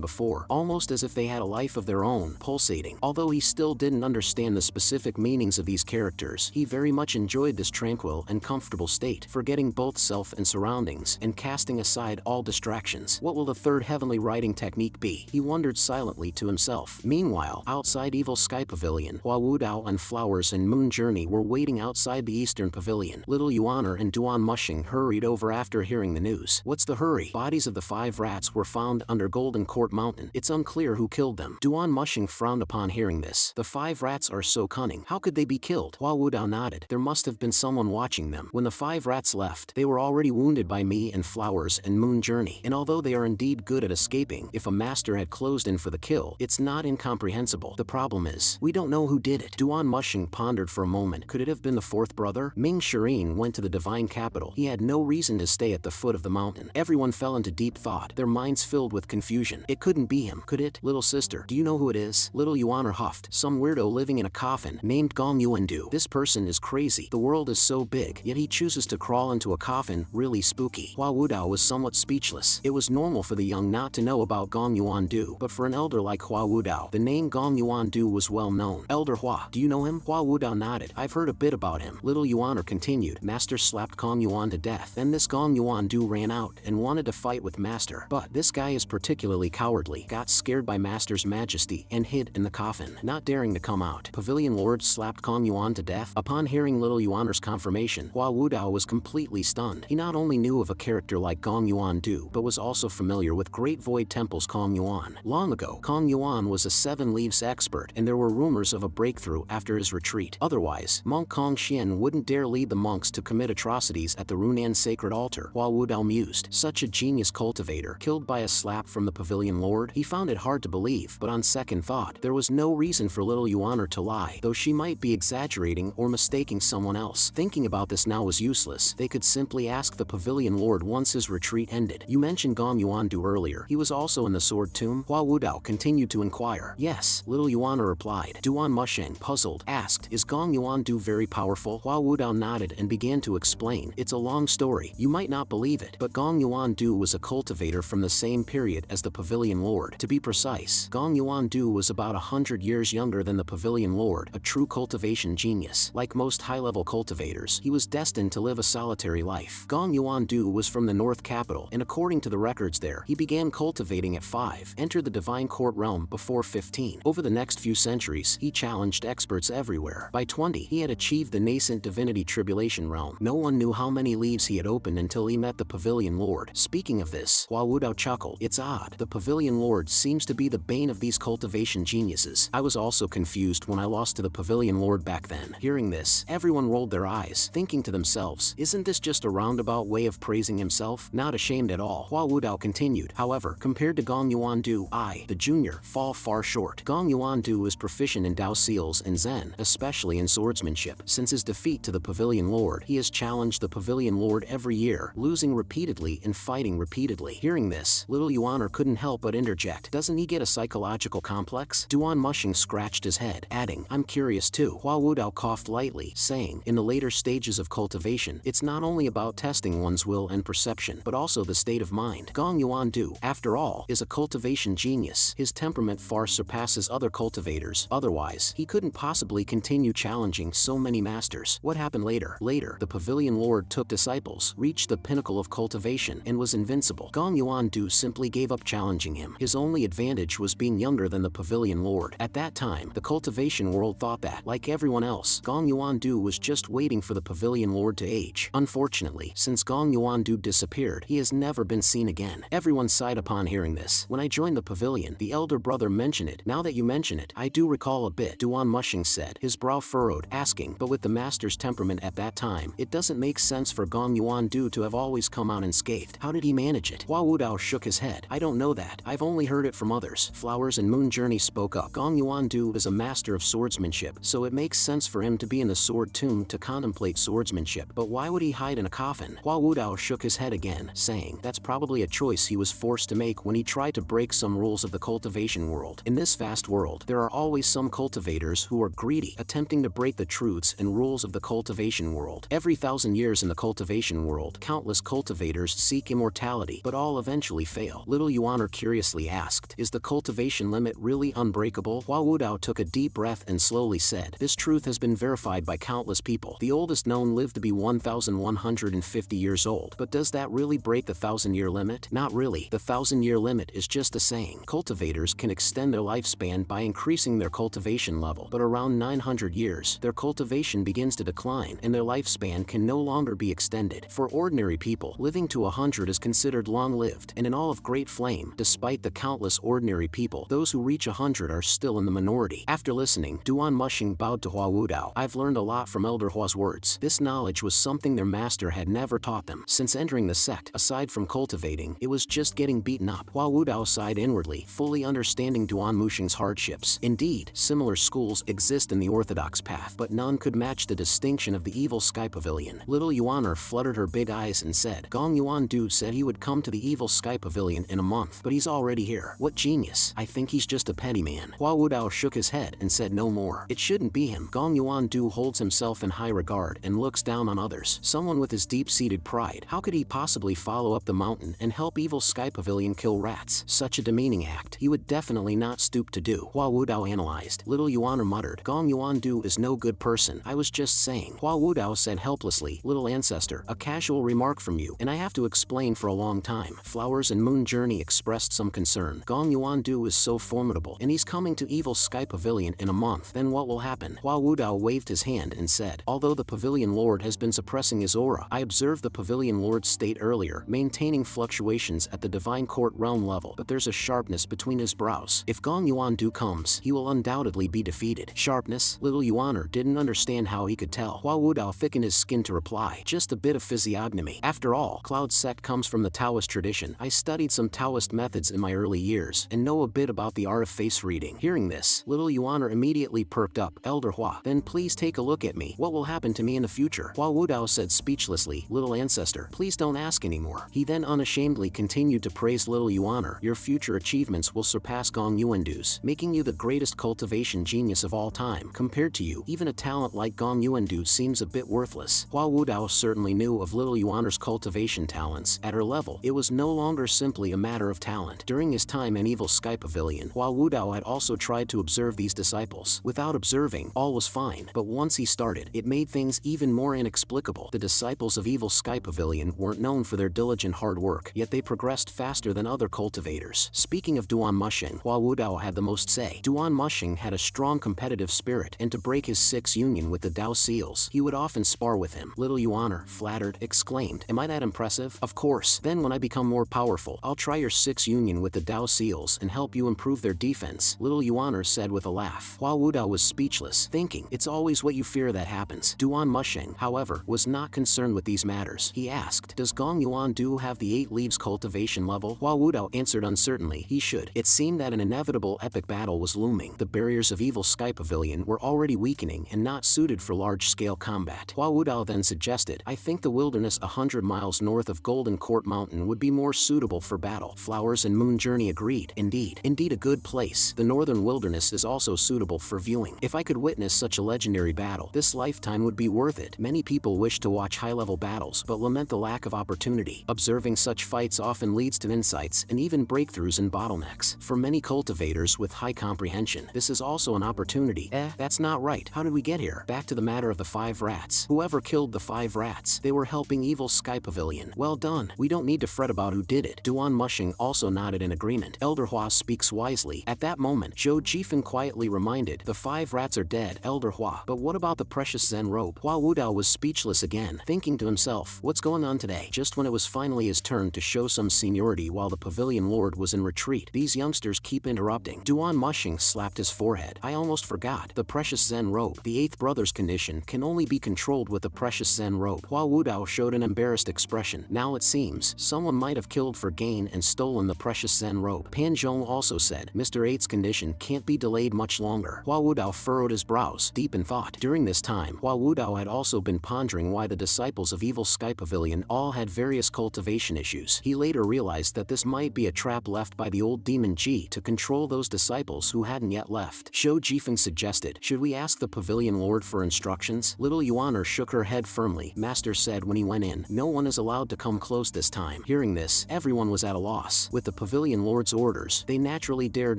before, almost as if they had a life of their own, pulsating. Although he still didn't understand the specific meanings of these characters, he very much enjoyed this tranquil and comfortable state, forgetting both self and surroundings, and casting aside all distractions. What will the third heavenly writing technique be? He wondered silently to himself. Meanwhile, outside Evil Sky Pavilion, Hua Wudao and Flowers and Moon Journey were waiting outside the Eastern Pavilion. Little Yuaner and Duan Mushing hurried over after hearing the news. What's the hurry? Bodies of the 5 rats were found under Golden Court Mountain. It's unclear who killed them. Duan Mushing frowned upon hearing this. The 5 rats are so cunning. How could they be killed? Hua Wudao nodded. There must have been someone watching them. When the 5 rats left, they were already wounded by me and Flowers and Moon Journey. And although they are indeed good at escaping, if a master had closed in for the kill, it's not incomprehensible. The problem is, we don't know who did it. Duan Mushing pondered for a moment. Could it have been the 4th brother? Ming Shireen went to the divine capital. He had no reason to stay at the foot of the mountain. Everyone fell into deep thought, their minds filled with confusion. It couldn't be him, could it? Little sister, do you know who it is? Little Yuaner huffed. Some weirdo living in a coffin, named Gong Yuandu. This person is crazy. The world is so big, yet he chooses to crawl into a coffin. Really spooky. Hua Wudao was somewhat speechless. It was normal for the young not to know about Gong Yuandu, but for an elder like Hua Wudao, the name Gong Yuandu was well known. Elder Hua, do you know him? Hua Wudao nodded. I've heard a bit about him. Little Yuaner continued. Master slapped Gong Yuan to death. Then this Gong Yuandu ran out and wanted to fight with Master. But this guy is particularly cowardly, got scared by Master's majesty, and hid in the coffin, not daring to come out. Pavilion Lord slapped Gong Yuan to death. Upon hearing Little Yuaner's confirmation, Hua Wudao was completely stunned. He not only knew of a character like Gong Yuandu, but was also familiar with Great Void Temple's Kong Yuan. Long ago, Kong Yuan was a 7 leaves expert, and there were rumors of a breakthrough after his retreat. Otherwise, Monk Kong Xian wouldn't dare lead the monks to commit atrocities at the Runan sacred altar. Hua Wudao mused. Such a genius cultivator, killed by a slap from the Pavilion Lord? He found it hard to believe, but on second thought, there was no reason for Little Yuaner to lie, though she might be exaggerating or mistaking someone else. Thinking about this now was useless. They could simply ask the Pavilion Lord once his retreat ended. You mentioned Gong Yuandu earlier. He was also in the Sword Tomb? Hua Wudao continued to inquire. Yes, Little Yuaner replied. Duan Musheng, puzzled, asked, is Gong Yuandu very powerful? Hua Wudao nodded and began to explain. It's a long story. You might not believe it, but Gong Yuandu was a cultivator from the same period as the Pavilion Lord. To be precise, Gong Yuandu was about 100 years younger than the Pavilion Lord, a true cultivation genius. Like most high-level cultivators, he was destined to live a solitary life. Gong Yuandu was from the North Capital, and according to the records there, he began cultivating at 5, entered the Divine Court realm before 15. Over the next few centuries, he challenged experts everywhere. By 20, he had achieved the nascent Divinity Tribulation realm. No one knew how many leaves he had opened until he met the Pavilion Lord. Speaking of this, Hua Wudao chuckled. It's odd. The Pavilion Lord seems to be the bane of these cultivation geniuses. I was also confused when I lost to the Pavilion Lord back then. Hearing this, everyone rolled their eyes, thinking to themselves, isn't this just a roundabout way of praising himself? Not ashamed at all. Hua Wudao continued. However, compared to Gong Yuandu, I, the junior, fall far short. Gong Yuandu is proficient in Dao Seals and Zen, especially in swordsmanship. Since his defeat to the Pavilion Lord, he has challenged the Pavilion Lord every year, losing repeatedly and fighting repeatedly. Hearing this, Little Yuaner couldn't help but interject. Doesn't he get a psychological complex? Duan Mushing scratched his head, adding, I'm curious too. Hua Wudao coughed lightly, saying, in the later stages of cultivation, it's not only about testing one's will and perception, but also the state of mind. Gong Yuandu, after all, is a cultivation genius. His temperament far surpasses other cultivators. Otherwise, he couldn't possibly continue challenging so many masters. What happened later? Later, the Pavilion Lord took disciples, reached the pinnacle of cultivation, and was invincible. Gong Yuandu simply gave up challenging him. His only advantage was being younger than the Pavilion Lord. At that time, the cultivation world thought that, like everyone else, Gong Yuandu was just waiting for the Pavilion Lord to age. Unfortunately, since Gong Yuandu disappeared, he has never been seen again. Everyone sighed upon hearing this. When I joined the pavilion, the elder brother mentioned it. Now that you mention it, I do recall a bit, Duan Mushing said, his brow furrowed, asking, but with the master's temperament at that time, it doesn't make sense for Gong Yuandu to have always come out unscathed. How did he manage it? Hua Wudao shook his head. I don't know that. I've only heard it from others. Flowers and Moon Journey spoke up. Gong Yuandu is a master of swordsmanship, so it makes sense for him to be in the Sword Tomb to contemplate swordsmanship. But why would he hide in a coffin? Hua Wudao shook his head again, saying, that's probably a choice he was forced to make when he tried to break some rules of the cultivation world. In this vast world, there are always some cultivators who are greedy, attempting to break the truths and rules of the cultivation world. Every 1,000 years in the cultivation world, countless cultivators seek immortality, but all eventually fail. Little Yuaner curiously asked, is the cultivation limit really unbreakable? Hua Wudao took a deep breath and slowly said, this truth has been verified by countless people. The oldest known lived to be 1,150 years old. But does that really break the 1,000-year limit? Not really. The 1,000-year limit is just a saying. Cultivators can extend their lifespan by increasing their cultivation level, but around 900 years, their cultivation begins to decline, and their lifespan can no longer be extended. For ordinary people, living to 100 is considered long-lived, and in all of great flame. Despite the countless ordinary people, those who reach 100 are still in the minority. After listening, Duan Mushing bowed to Hua Wudao. I've learned a lot from Elder Hua's words. This knowledge was something their master had never taught them. Since entering the sect, aside from cultivating, it was just getting beaten up. Hua Wudao sighed inwardly, fully understanding Duan Mushing's hardships. Indeed, similar schools exist in the orthodox path, but none could match the distinction of the Evil Sky Pavilion. Little Yuaner fluttered her big eyes and said, Gong Yuan Du said he would come to the Evil Sky Pavilion in a month, but he's already here. What genius. I think he's just a petty man. Hua Wudao shook his head and said no more. It shouldn't be him. Gong Yuan Du holds himself in high regard and looks down on others. Someone with his deep-seated pride. How could he possibly follow up the mountain and help Evil Sky Pavilion kill rats? Such a demeaning act. He would definitely not stoop to do. Hua Wudao analyzed. Little Yuaner muttered, Gong Yuan Du is no good person. I was just saying. Hua Wudao said helplessly, little ancestor, a casual remark from you, and I have to explain for a long time. Flowers and Moon Journey expressed some concern. Gong Yuan Du is so formidable, and he's coming to Evil Sky Pavilion in a month. Then what will happen? Hua Wudao waved his hand and said, although the Pavilion Lord has been suppressing his aura, I observed the Pavilion Lord's state earlier, maintaining fluctuations at the Divine Court realm level, but there's a sharpness between his brows. If Gong Yuan Du comes, he will undoubtedly be defeated. Sharpness? Little Yuaner didn't understand how he could tell. Hua Wudao thickened his skin to reply, just a bit of physiognomy. After all, Cloud Sect comes from the Taoist tradition. I studied some Taoist methods in my early years, and know a bit about the art of face reading. Hearing this, Little Yuaner immediately perked up. Elder Hua, then please take a look at me. What will happen to me in the future? Hua Wudao said speechlessly, little ancestor, please don't ask anymore. He then unashamedly continued to praise Little Yuaner. Your future achievements will surpass Gong Yuan Du's, making you the greatest cultivation genius of all time. Compared to you, even a talent like Gong Yuan Du seems a bit worthless. Hua Wudao certainly knew of Little Yuaner's cultivation talents. At her level, it was no longer simply a matter of talent. During his time in Evil Sky Pavilion, Hua Wudao had also tried to observe these disciples. Without observing, all was fine, but once he started, it made things even more inexplicable. The disciples of Evil Sky Pavilion weren't known for their diligent hard work, yet they progressed faster than other cultivators. Speaking of Duan Mushing, Hua Wudao had the most say. Duan Mushing had a strong competitive spirit, and to break his 6 union with the Dao Seals, he would often spar with him. Little Yuaner, flattered, exclaimed, am I that impressive? Of course. Then when I become more powerful, I'll try your 6 union with the Dao Seals and help you improve their defense, Little Yuaner said with a laugh. Hua Wudao was speechless, thinking, it's always what you fear that happens. Duan Mushing, however, was not concerned with these matters. He asked, does Gong Yuan Du have the 8 leaves cultivation level? Hua Wudao answered uncertainly, he should. It seemed that an inevitable epic battle was looming. The barriers of Evil Sky Pavilion were already weakening and not suited for large-scale combat. Hua Wudao then suggested, I think the wilderness 100 miles north of Golden Court Mountain would be more suitable for battle. Flowers and Moon Journey agreed. Indeed a good place. The northern wilderness is also suitable for viewing. If I could witness such a legendary battle, this lifetime would be worth it. Many people wish to watch high-level battles, but lament the lack of opportunity. Observing such fights often leads to insights and even breakthroughs in bottlenecks. For many cultivators with high comprehension, this is also an opportunity. That's not right. How did we get here? Back to the matter of the 5 rats. Whoever killed the 5 rats, they were helping Evil Sky Pavilion. Well done. We don't need to fret about who did it. Duan Mushing also nodded in agreement. Elder Hua speaks wisely. At that moment, Zhou Jifeng quietly reminded, the 5 rats are dead, Elder Hua. But what about the precious Zen robe? Hua Wudao was speechless again, thinking to himself, what's going on today? Just when it was finally his turn to show some seniority while the Pavilion Lord was in retreat, these youngsters keep interrupting. Duan Mushing slapped his forehead. I almost forgot. The precious Zen robe. The 8th brother's condition can only be controlled with the precious Zen robe. Hua Wudao showed an embarrassed expression. Now it seems, someone might have killed for gain and stolen the precious Zen robe. Pan Zhong also said, Mr. 8's condition can't be delayed much longer. Hua Wudao furrowed his brows, deep in thought. During this time, Hua Wudao had also been pondering why the disciples of Evil Sky Pavilion all had various cultivation issues. He later realized that this might be a trap left by the old demon Ji to control those disciples who hadn't yet left. Zhou Jifeng suggested, should we ask the Pavilion Lord for instructions? Little Yuaner shook her head tread firmly, Master said when he went in. No one is allowed to come close this time. Hearing this, everyone was at a loss. With the pavilion lord's orders, they naturally dared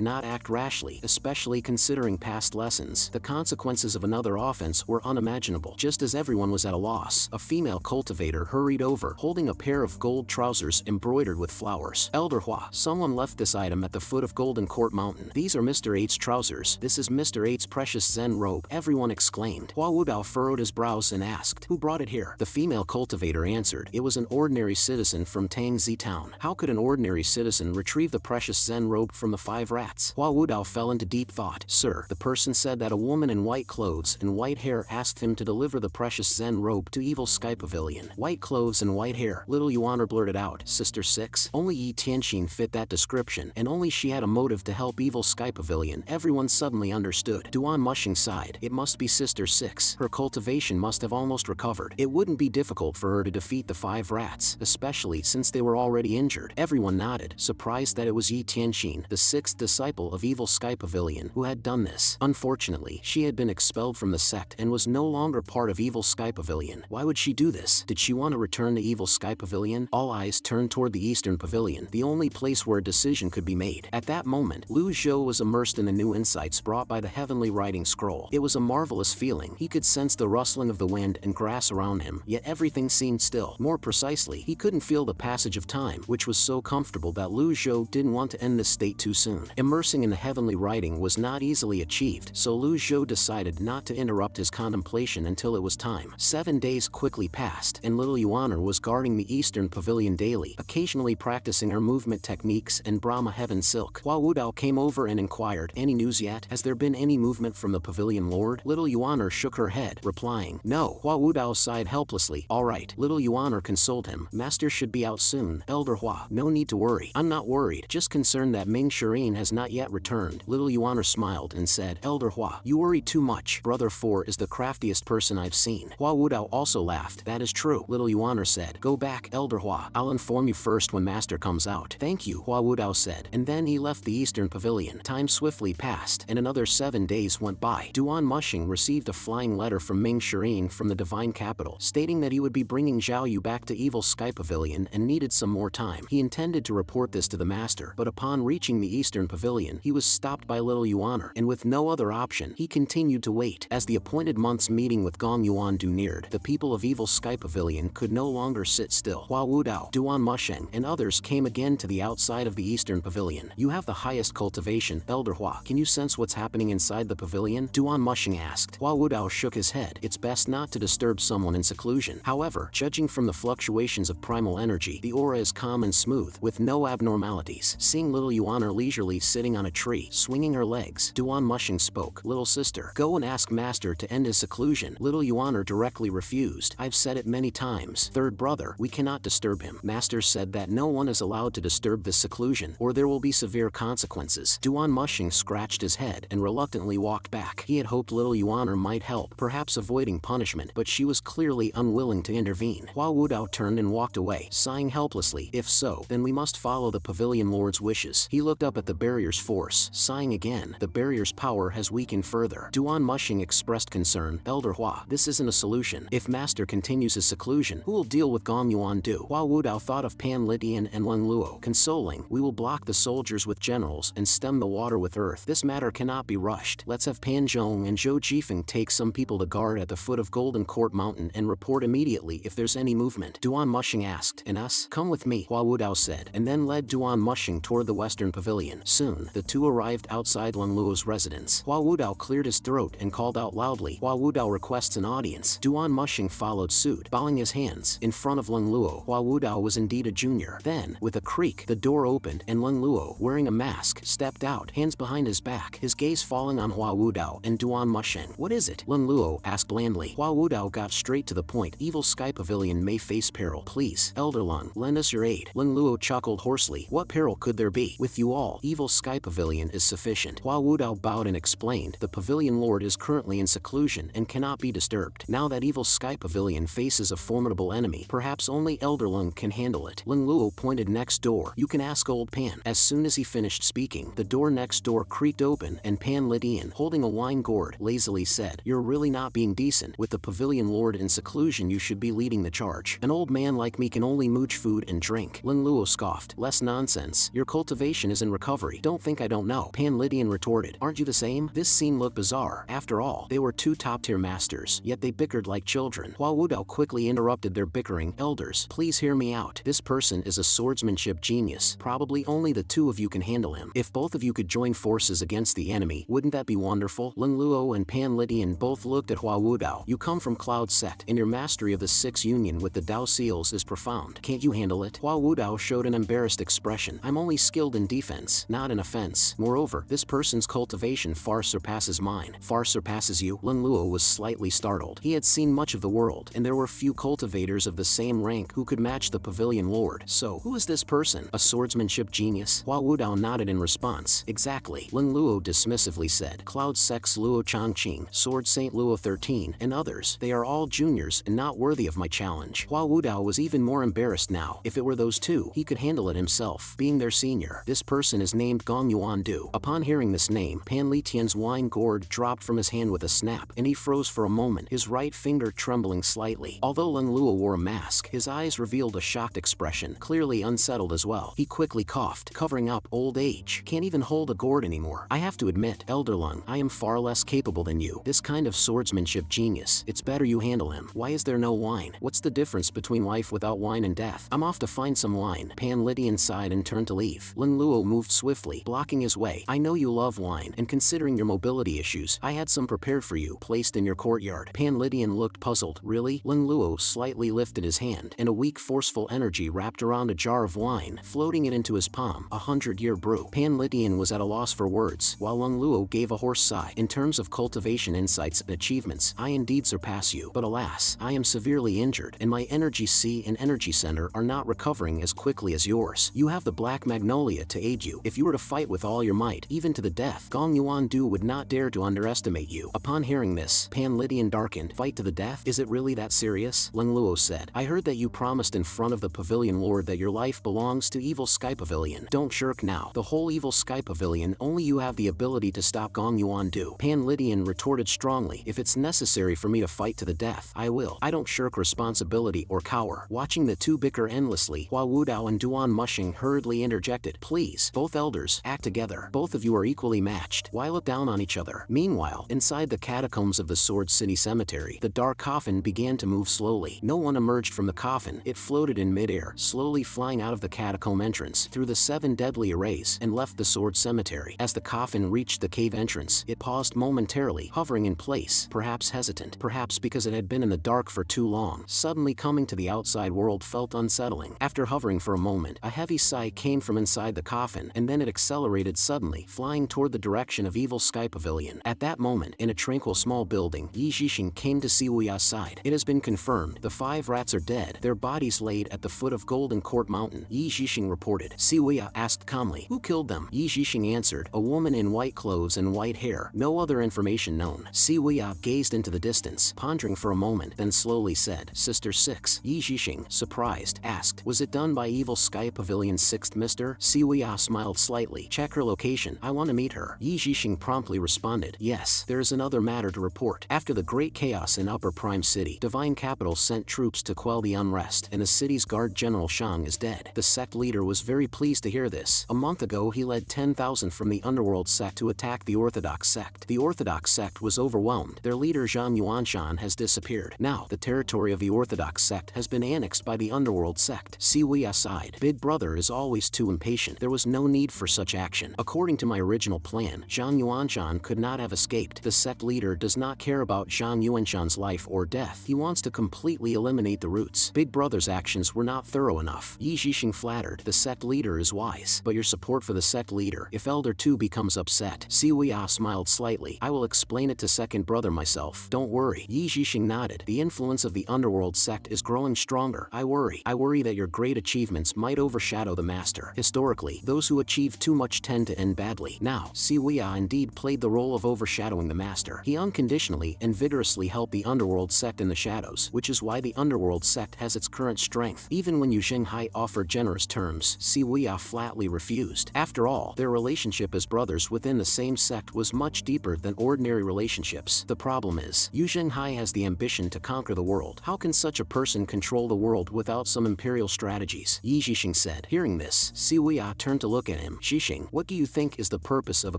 not act rashly, especially considering past lessons. The consequences of another offense were unimaginable. Just as everyone was at a loss, a female cultivator hurried over, holding a pair of gold trousers embroidered with flowers. Elder Hua, someone left this item at the foot of Golden Court Mountain. These are Mr. 8's trousers. This is Mr. 8's precious Zen robe. Everyone exclaimed. Hua Wudao furrowed his brows and asked, who brought it here? The female cultivator answered, it was an ordinary citizen from Tangzi town. How could an ordinary citizen retrieve the precious Zen robe from the 5 rats? Hua Wudao fell into deep thought. Sir, the person said that a woman in white clothes and white hair asked him to deliver the precious Zen robe to Evil Sky Pavilion. White clothes and white hair. Little Yuaner blurted out, Sister 6? Only Yi Tianxin fit that description, and only she had a motive to help Evil Sky Pavilion. Everyone suddenly understood. Duan Mushing sighed. It must be Sister 6. Her cultivation must have almost recovered. It wouldn't be difficult for her to defeat the 5 rats, especially since they were already injured. Everyone nodded, surprised that it was Yi Tianxin, the 6th disciple of Evil Sky Pavilion, who had done this. Unfortunately, she had been expelled from the sect and was no longer part of Evil Sky Pavilion. Why would she do this? Did she want to return to Evil Sky Pavilion? All eyes turned toward the Eastern Pavilion, the only place where a decision could be made. At that moment, Lu Zhou was immersed in the new insights brought by the heavenly writing scroll. It was a marvelous feeling. He could sense the rustling of the wind and grass around him, yet everything seemed still. More precisely, he couldn't feel the passage of time, which was so comfortable that Lu Zhou didn't want to end this state too soon. Immersing in the heavenly writing was not easily achieved, so Lu Zhou decided not to interrupt his contemplation until it was time. 7 days quickly passed, and little Yuaner was guarding the Eastern Pavilion daily, occasionally practicing her movement techniques and Brahma Heaven Silk. Hua Wudao came over and inquired, any news yet? Has there been any movement from the Pavilion Lord? Little Yuaner shook her head, replying, no. Hua Wudao sighed helplessly. Alright. Little Yuaner consoled him. Master should be out soon. Elder Hua, no need to worry. I'm not worried, just concerned that Ming Shirin has not yet returned. Little Yuaner smiled and said, Elder Hua, you worry too much. Brother 4 is the craftiest person I've seen. Hua Wudao also laughed. That is true. Little Yuaner said, go back, Elder Hua. I'll inform you first when Master comes out. Thank you, Hua Wudao said, and then he left the Eastern Pavilion. Time swiftly passed, and another 7 days went by. Duan Mushing received a flying letter from Ming Shirin from the Divine Capital, stating that he would be bringing Zhao Yu back to Evil Sky Pavilion and needed some more time. He intended to report this to the Master, but upon reaching the Eastern Pavilion, he was stopped by Little Yuaner, and with no other option, he continued to wait. As the appointed month's meeting with Gong Yuandu neared, the people of Evil Sky Pavilion could no longer sit still. Hua Wudao, Duan Musheng, and others came again to the outside of the Eastern Pavilion. You have the highest cultivation, Elder Hua. Can you sense what's happening inside the pavilion? Duan Musheng asked. Hua Wudao shook his head. It's best not to disturb someone in seclusion. However, judging from the fluctuations of primal energy, the aura is calm and smooth, with no abnormalities. Seeing little Yuaner leisurely sitting on a tree, swinging her legs, Duan Musheng spoke. Little sister, go and ask Master to end his seclusion. Little Yuaner directly refused. I've said it many times. Third brother, we cannot disturb him. Master said that no one is allowed to disturb this seclusion, or there will be severe consequences. Duan Musheng scratched his head and reluctantly walked back. He had hoped little Yuaner might help, perhaps avoiding punishment, but she was clearly unwilling to intervene. Hua Wudao turned and walked away, sighing helplessly. If so, then we must follow the Pavilion Lord's wishes. He looked up at the barrier's force, sighing again. The barrier's power has weakened further. Duan Musheng expressed concern. Elder Hua, this isn't a solution. If Master continues his seclusion, who will deal with Gong Yuandu? Hua Wudao thought of Pan Litian and Leng Luo, consoling. We will block the soldiers with generals and stem the water with earth. This matter cannot be rushed. Let's have Pan Zhong and Zhou Jifeng take some people to guard at the foot of Golden Court Mountain and report immediately if there's any movement. Duan Musheng asked. And us? Come with me, Hua Wudao said, and then led Duan Musheng toward the Western Pavilion. Soon, the two arrived outside Leng Luo's residence. Hua Wudao cleared his throat and called out loudly. Hua Wudao requests an audience. Duan Musheng followed suit, bowing his hands. In front of Leng Luo, Hua Wudao was indeed a junior. Then, with a creak, the door opened and Leng Luo, wearing a mask, stepped out, hands behind his back, his gaze falling on Hua Wudao and Duan Musheng. What is it? Leng Luo asked blandly. Hua Wudao got straight to the point. Evil Sky Pavilion may face peril. Please, Elder Leng, lend us your aid. Leng Luo chuckled hoarsely. What peril could there be? With you all, Evil Sky Pavilion is sufficient. Hua Wudao bowed and explained. The Pavilion Lord is currently in seclusion and cannot be disturbed. Now that Evil Sky Pavilion faces a formidable enemy, perhaps only Elder Leng can handle it. Leng Luo pointed next door. You can ask Old Pan. As soon as he finished speaking, the door next door creaked open and Pan Lydian, holding a wine gourd, lazily said, You're really not being decent. With the Pavilion pavilion lord in seclusion, you should be leading the charge. An old man like me can only mooch food and drink. Lin Luo scoffed. Less nonsense. Your cultivation is in recovery. Don't think I don't know. Pan Lydian retorted. Aren't you the same? This scene looked bizarre. After all, they were two top-tier masters, yet they bickered like children. Hua Wudao quickly interrupted their bickering. Elders, please hear me out. This person is a swordsmanship genius. Probably only the two of you can handle him. If both of you could join forces against the enemy, wouldn't that be wonderful? Lin Luo and Pan Lydian both looked at Hua Wudao. You come from Cloud Sect, and your mastery of the Six Union with the Dao Seals is profound. Can't you handle it? Hua Wudao showed an embarrassed expression. I'm only skilled in defense, not in offense. Moreover, this person's cultivation far surpasses mine. Far surpasses you? Lin Luo was slightly startled. He had seen much of the world, and there were few cultivators of the same rank who could match the pavilion lord. So, who is this person? A swordsmanship genius? Hua Wudao nodded in response. Exactly. Lin Luo dismissively said. Cloud Sect's Luo Changqing, Sword Saint Luo 13, and others. They are all juniors and not worthy of my challenge. Hua Wudao was even more embarrassed now. If it were those two, he could handle it himself, being their senior. This person is named Gong Yuan Du. Upon hearing this name, Pan Li Tian's wine gourd dropped from his hand with a snap, and he froze for a moment, his right finger trembling slightly. Although Lin Luo wore a mask, his eyes revealed a shocked expression, clearly unsettled as well. He quickly coughed, covering up old age. Can't even hold a gourd anymore. I have to admit, Elder Lung, I am far less capable than you. This kind of swordsmanship genius, it's better you handle him. Why is there no wine? What's the difference between life without wine and death? I'm off to find some wine. Pan Lydian sighed and turned to leave. Lin Luo moved swiftly, blocking his way. I know you love wine, and considering your mobility issues, I had some prepared for you, placed in your courtyard. Pan Lydian looked puzzled. Really? Lin Luo slightly lifted his hand, and a weak forceful energy wrapped around a jar of wine, floating it into his palm. 100-year brew. Pan Lydian was at a loss for words, while Lin Luo gave a hoarse sigh. In terms of cultivation insights and achievements, I indeed surpass you, but alas, I am severely injured, and my energy C and energy center are not recovering as quickly as yours. You have the Black Magnolia to aid you. If you were to fight with all your might, even to the death, Gong Yuan Du would not dare to underestimate you. Upon hearing this, Pan Lydian darkened. Fight to the death? Is it really that serious? Lin Luo said. I heard that you promised in front of the pavilion lord that your life belongs to Evil Sky Pavilion. Don't shirk now. The whole Evil Sky Pavilion, only you have the ability to stop Gong Yuan Du. Pan Lydian retorted strongly. If it's necessary for me to fight to the death, I will. I don't shirk responsibility or cower. Watching the two bicker endlessly, Hua Wudao and Duan Mushing hurriedly interjected. Please, both elders, act together. Both of you are equally matched. Why look down on each other? Meanwhile, inside the catacombs of the Sword City Cemetery, the dark coffin began to move slowly. No one emerged from the coffin. It floated in midair, slowly flying out of the catacomb entrance, through the 7 deadly arrays, and left the Sword Cemetery. As the coffin reached the cave entrance, it paused momentarily, hovering in place, perhaps hesitant, perhaps because it had been in the dark for too long. Suddenly coming to the outside world felt unsettling. After hovering for a moment, a heavy sigh came from inside the coffin, and then it accelerated suddenly, flying toward the direction of Evil Sky Pavilion. At that moment, in a tranquil small building, Yi Zhixing came to Siwuya's side. It has been confirmed. The 5 rats are dead, their bodies laid at the foot of Golden Court Mountain, Yi Zhixing reported. Siwuya asked calmly, who killed them? Yi Zhixing answered, a woman in white clothes and white hair. No other information known. Siwuya gazed into the distance, pondering for a moment, then slowly said, Sister 6. Yi Zhixing, surprised, asked, was it done by Evil Sky Pavilion's 6th mister? Siwuya smiled slightly. Check her location. I want to meet her. Yi Zhixing promptly responded, yes. There is another matter to report. After the great chaos in Upper Prime City, Divine Capital sent troops to quell the unrest, and the city's guard General Shang is dead. The sect leader was very pleased to hear this. A month ago he led 10,000 from the underworld sect to attack the Orthodox sect. The Orthodox sect was overwhelmed. Their leader Zhang Yuanshan has disappeared. Now, the territory of the Orthodox sect has been annexed by the underworld sect. Siwuya sighed. Big brother is always too impatient. There was no need for such action. According to my original plan, Zhang Yuanshan could not have escaped. The sect leader does not care about Zhang Yuanshan's life or death. He wants to completely eliminate the roots. Big brother's actions were not thorough enough. Yi Zhixing flattered. The sect leader is wise, but your support for the sect leader, if Elder 2 becomes upset. Siwuya smiled slightly. I will explain it to second brother myself. Don't worry. Yi Zhixing nodded. The influence of the underworld sect is growing stronger. I worry that your great achievements might overshadow the master. Historically, those who achieve too much tend to end badly. Now, Siwuya indeed played the role of overshadowing the master. He unconditionally and vigorously helped the underworld sect in the shadows, which is why the underworld sect has its current strength. Even when Yu Zhenghai offered generous terms, Siwuya flatly refused. After all, their relationship as brothers within the same sect was much deeper than ordinary relationships. The problem is, Yu Zhenghai has the ambition to conquer the world. How can such a person control the world without some imperial strategies? Yi Zhixing said. Hearing this, Siwei turned to look at him. Zhixing, what do you think is the purpose of a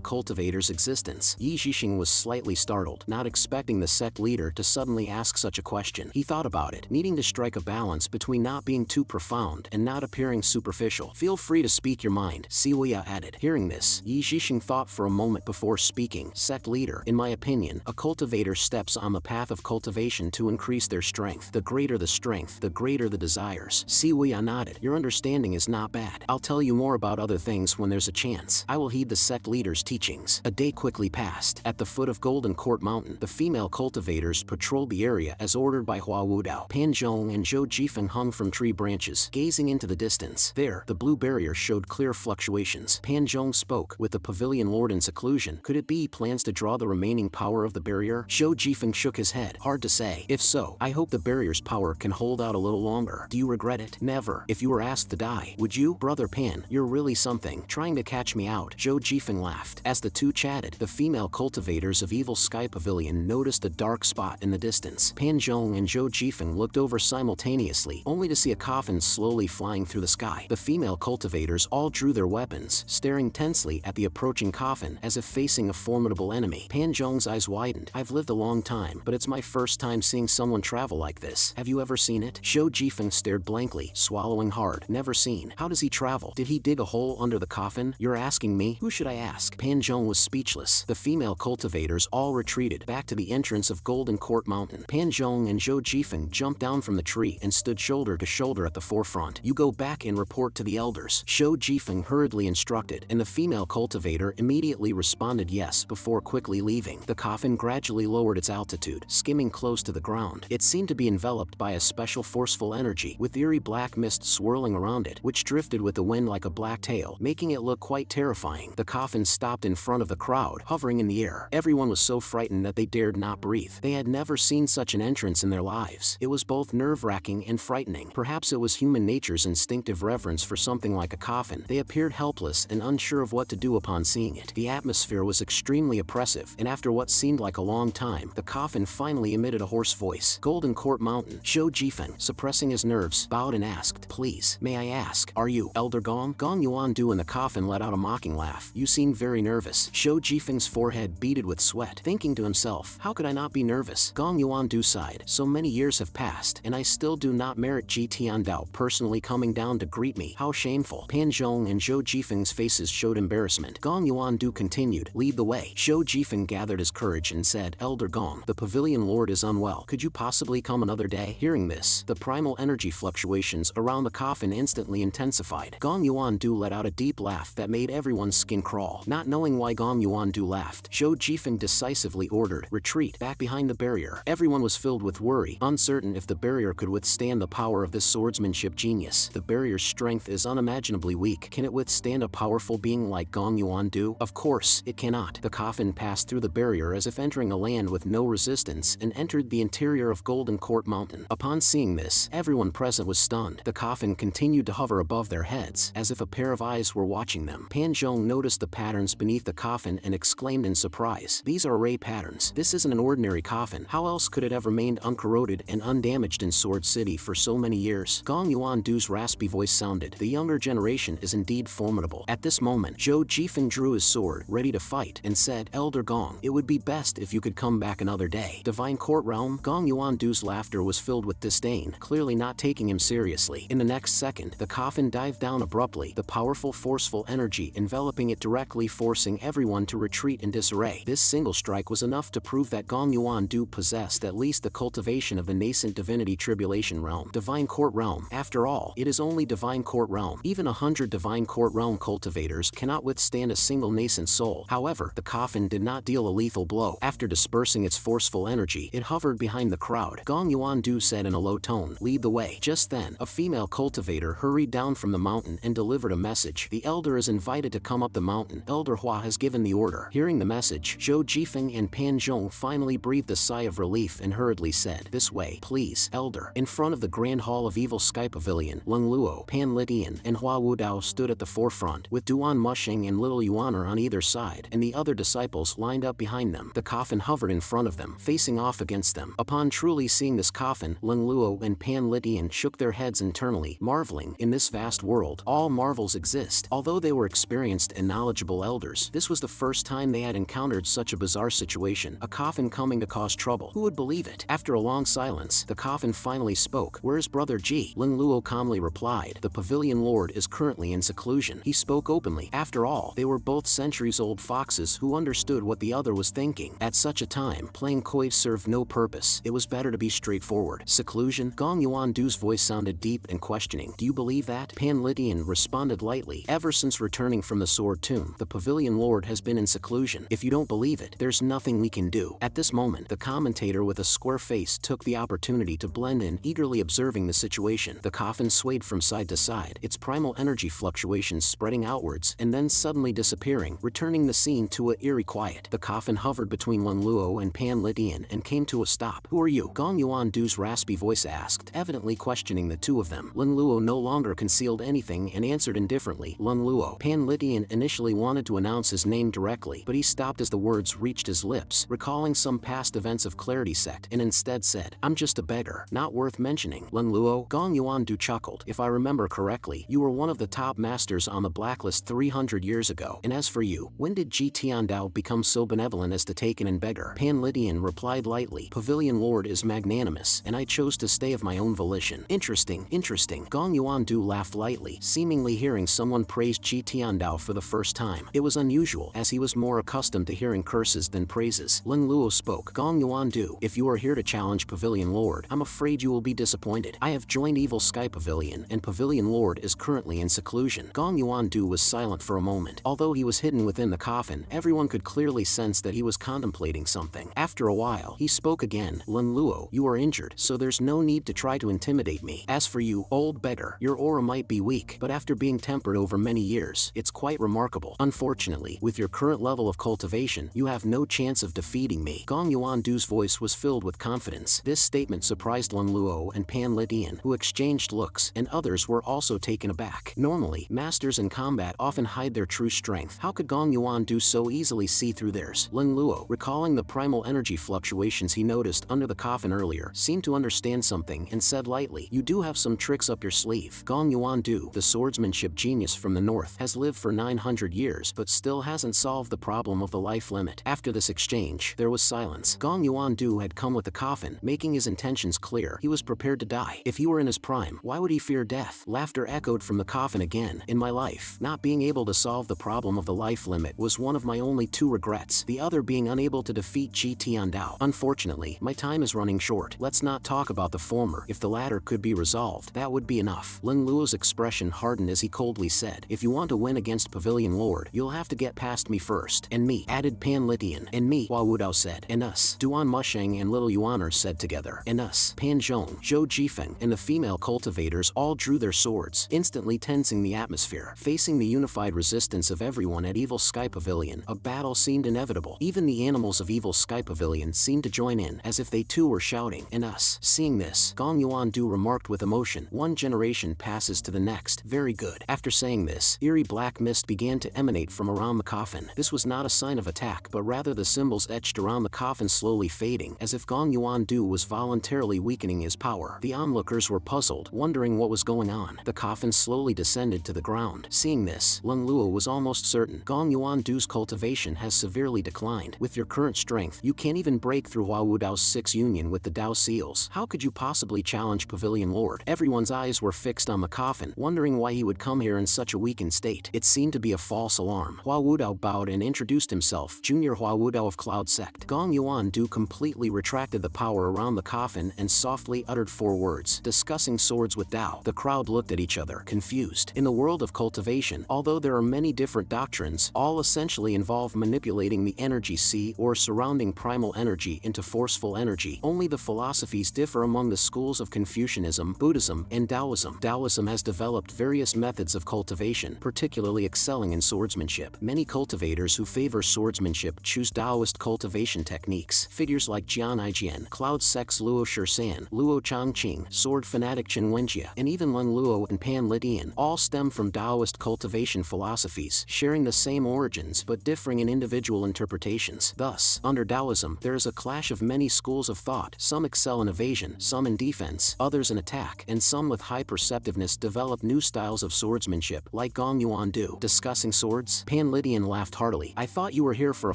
cultivator's existence? Yi Zhixing was slightly startled, not expecting the sect leader to suddenly ask such a question. He thought about it, needing to strike a balance between not being too profound and not appearing superficial. Feel free to speak your mind, Siwei added. Hearing this, Yi Zhixing thought for a moment before speaking. Sect leader, in my opinion, a cultivator steps on the path of cultivation to increase their strength. The greater the strength, the greater the desires. Siwei nodded. Your understanding is not bad. I'll tell you more about other things when there's a chance. I will heed the sect leader's teachings. A day quickly passed. At the foot of Golden Court Mountain, the female cultivators patrolled the area as ordered by Hua Wudao. Pan Zhong and Zhou Jifeng hung from tree branches, gazing into the distance. There, the blue barrier showed clear fluctuations. Pan Zhong spoke. With the pavilion lord in seclusion, could it be he plans to draw the remaining power of the barrier? Zhou Jifeng shook his head. Hard to say. If so, I hope the barrier's power can hold out a little longer. Do you regret it? Never. If you were asked to die, would you? Brother Pan, you're really something. Trying to catch me out. Zhou Jifeng laughed. As the two chatted, the female cultivators of Evil Sky Pavilion noticed a dark spot in the distance. Pan Zhong and Zhou Jifeng looked over simultaneously, only to see a coffin slowly flying through the sky. The female cultivators all drew their weapons, staring tensely at the approaching coffin as if facing a formidable enemy. Pan Zhong's eyes widened. I've lived a long time, but it's my first time seeing someone travel like this. Have you ever seen it? Zhou Jifeng stared blankly, swallowing hard. Never seen. How does he travel? Did he dig a hole under the coffin? You're asking me? Who should I ask? Pan Zhong was speechless. The female cultivators all retreated back to the entrance of Golden Court Mountain. Pan Zhong and Zhou Jifeng jumped down from the tree and stood shoulder to shoulder at the forefront. You go back and report to the elders. Zhou Jifeng hurriedly instructed, and the female cultivator immediately responded yes before quickly leaving. The coffin gradually lowered its altitude, skimming close to the ground. It seemed to be enveloped by a special forceful energy, with eerie black mist swirling around it, which drifted with the wind like a black tail, making it look quite terrifying. The coffin stopped in front of the crowd, hovering in the air. Everyone was so frightened that they dared not breathe. They had never seen such an entrance in their lives. It was both nerve-wracking and frightening. Perhaps it was human nature's instinctive reverence for something like a coffin. They appeared helpless and unsure of what to do upon seeing it. The atmosphere was extremely oppressive, and after what seemed like a long time, the coffin finally emitted a hoarse voice. Golden Court Mountain. Zhou Jifeng, suppressing his nerves, bowed and asked, please, may I ask, are you Elder Gong? Gong Yuandu in the coffin let out a mocking laugh. You seem very nervous. Zhou Jifeng's forehead beaded with sweat, thinking to himself, how could I not be nervous? Gong Yuandu sighed. So many years have passed, and I still do not merit Ji Tiandao personally coming down to greet me. How shameful. Pan Zhong and Zhou Jifeng's faces showed embarrassment. Gong Yuandu continued, lead the way. Zhou Jifeng gathered his courage and said, Elder Gong, the pavilion lord is unwell. Could you possibly come another day? Hearing this, the primal energy fluctuations around the coffin instantly intensified. Gong Yuandu let out a deep laugh that made everyone's skin crawl. Not knowing why Gong Yuandu laughed, Zhou Jifeng decisively ordered, retreat, back behind the barrier. Everyone was filled with worry, uncertain if the barrier could withstand the power of this swordsmanship genius. The barrier's strength is unimaginably weak. Can it withstand a powerful being like Gong Yuandu? Of course, it cannot. The coffin passed through the barrier as if entering a land with no resistance and entered the interior of Golden Court Mountain. Upon seeing this, everyone present was stunned. The coffin continued to hover above their heads, as if a pair of eyes were watching them. Pan Zhong noticed the patterns beneath the coffin and exclaimed in surprise, these are ray patterns. This isn't an ordinary coffin. How else could it have remained uncorroded and undamaged in Sword City for so many years? Gong Yuandu's raspy voice sounded. The younger generation is indeed formidable. At this moment, Zhou Jifeng drew his sword, ready to fight, and said, Elder Gong, it would be best if you could come back another day. Divine Court Realm? Gong Yuandu's laughter was filled with disdain, clearly not taking him seriously. In the next second, the coffin dived down abruptly, the powerful, forceful energy enveloping it directly, forcing everyone to retreat in disarray. This single strike was enough to prove that Gong Yuandu possessed at least the cultivation of the nascent divinity tribulation realm. Divine Court Realm. After all, it is only Divine Court Realm. Even 100 Divine Court Realm cultivators cannot withstand a single nascent soul. However, the coffin did not deal a lethal blow. After dispersing its forceful energy, it hovered behind the crowd. Gong Yuandu said in a low tone, lead the way. Just then, a female cultivator hurried down from the mountain and delivered a message. The elder is invited to come up the mountain. Elder Hua has given the order. Hearing the message, Zhou Jifeng and Pan Zhong finally breathed a sigh of relief and hurriedly said, this way, please, elder. In front of the Grand Hall of Evil Sky Pavilion, Leng Luo, Pan Litian, and Hua Wudao stood at the forefront, with Duan Mushing and Little Yuaner on either side, and the other disciples lined up behind them. The coffin hovered in front of them, facing off against them. Upon truly seeing this coffin, Lin Luo and Pan Litian shook their heads internally, marveling. In this vast world, all marvels exist. Although they were experienced and knowledgeable elders, this was the first time they had encountered such a bizarre situation, a coffin coming to cause trouble. Who would believe it? After a long silence, the coffin finally spoke. "Where's Brother Ji?" Lin Luo calmly replied. "The Pavilion Lord is currently in seclusion." He spoke openly. After all, they were both centuries-old foxes who understood what the other was thinking. At such a time, playing coy served no purpose. It was better to be straightforward. "Seclusion?" Gong Yuandu's voice sounded deep and questioning. "Do you believe that?" Pan Litian responded lightly. "Ever since returning from the Sword Tomb, the Pavilion Lord has been in seclusion. If you don't believe it, there's nothing we can do." At this moment, the commentator with a square face took the opportunity to blend in, eagerly observing the situation. The coffin swayed from side to side, its primal energy fluctuations spreading outwards and then suddenly disappearing, returning the scene to an eerie quiet. The coffin hovered between Lin Luo and Pan Litian and came to a stop. "Who are you?" Gong Yuandu's raspy voice asked, evidently questioning the two of them. Lin Luo no longer concealed anything and answered indifferently. "Lin Luo." Pan Litian initially wanted to announce his name directly, but he stopped as the words reached his lips, recalling some past events of Clarity Sect, and instead said, "I'm just a beggar, not worth mentioning." "Lin Luo?" Gong Yuandu chuckled. "If I remember correctly, you were one of the top masters on the blacklist 300 years ago. And as for you, when did Ji Tiandao become so benevolent as to take an beggar?" Pan Litian replied lightly, "Pavilion Lord is magnanimous, and I chose to stay of my own volition." Interesting, interesting. Gong Yuandu laughed lightly, seemingly hearing someone praise Ji Tiandao for the first time. It was unusual, as he was more accustomed to hearing curses than praises. Lin Luo spoke. "Gong Yuandu, if you are here to challenge Pavilion Lord, I'm afraid you will be disappointed. I have joined Evil Sky Pavilion, and Pavilion Lord is currently in seclusion." Gong Yuandu was silent for a moment. Although he was hidden within the coffin, everyone could clearly sense that he was contemplating something. After a while, he spoke again. "Lin Luo, you are injured, so there's no need to try to intimidate me. As for you, old beggar, your aura might be weak, but after being tempered over many years, it's quite remarkable. Unfortunately, with your current level of cultivation, you have no chance of defeating me." Gong Yuandu's voice was filled with confidence. This statement surprised Lin Luo and Pan Litian, who exchanged looks, and others were also taken aback. Normally, masters in combat often hide their true strength. How could Gong Yuandu so easily see through theirs? Lin Luo, recalling the primal energy fluctuations he noticed under the coffin earlier, seemed to understand something and said lightly, "You do have some tricks up your sleeve." Gong Yuandu, the swordsmanship genius from the north, has lived for 900 years but still hasn't solved the problem of the life limit. After this exchange, there was silence. Gong Yuandu had come with the coffin, making his intentions clear. He was prepared to die. If he were in his prime, why would he fear death? Laughter echoed from the coffin again. "In my life, not being able to solve the problem of the life limit was one of my only two regrets, the other being unable to defeat Ji Tiandao. Unfortunately, my time is running short. Let's not talk about the former. If the latter could be resolved, that would be enough." Lin Luo's expression hardened as he coldly said, "If you want to win against Pavilion Lord, you'll have to get past me first." "And me," added Pan Litian. "And me," Hua Wudao said. "And us," Duan Musheng and Little Yuaner said together. "And us." Pan Zhong, Zhou Jifeng, and the female cultivators all drew their swords, instantly tensing the atmosphere. Facing the unified resistance of everyone at Evil Sky Pavilion, a battle seemed inevitable. Even the animals of Evil Sky Pavilion seemed to join in, as if they too were shouting, "And us." Seeing this, Gong Yuandu remarked with emotion, "One generation passes to the next. Very good." After saying this, eerie black mist began to emanate from around the coffin. This was not a sign of attack, but rather the symbols etched around the coffin slowly fading, as if Gong Yuandu was voluntarily weakening his power. The onlookers were puzzled, wondering what was going on. The coffin slowly descended to the ground. Seeing this, Lin Luo was almost certain. Gong Yuandu's cultivation has severely declined. With your current strength, you can't even break through Hua Wudao's 6 union with the Dao seals. How could you possibly challenge Pavilion Lord? Everyone's eyes were fixed on the coffin, wondering why he would come here in such a weakened state. It seemed to be a false alarm. Hua Wudao bowed and introduced himself, Junior Hua Wudao of Cloud Sect. Gong Yuandu completely retracted the power around the coffin and softly uttered 4 words, "Discussing swords with Dao." The crowd looked at each other, confused. In the world of cultivation, although there are many different doctrines, all essentially involve manipulating the energy sea or surrounding primal energy into forceful energy. Only the philosophies differ among the schools of Confucianism, Buddhism, and Taoism. Taoism has developed various methods of cultivation, particularly excelling in swordsmanship. Many cultivators who favor swordsmanship choose Taoist cultivation techniques. Figures like Jian Aijian, Cloud Sect's Luo Shursan, Luo Changqing, sword fanatic Chen Wenjie, and even Lin Luo and Pan Litian all stem from Taoist cultivation philosophies, sharing the same origins but differing in individual interpretations. Thus, under Taoism, there is a clash of of many schools of thought. Some excel in evasion, some in defense, others in attack, and some with high perceptiveness develop new styles of swordsmanship, like Gong Yuan do. Discussing swords? Pan Lydian laughed heartily. I thought you were here for a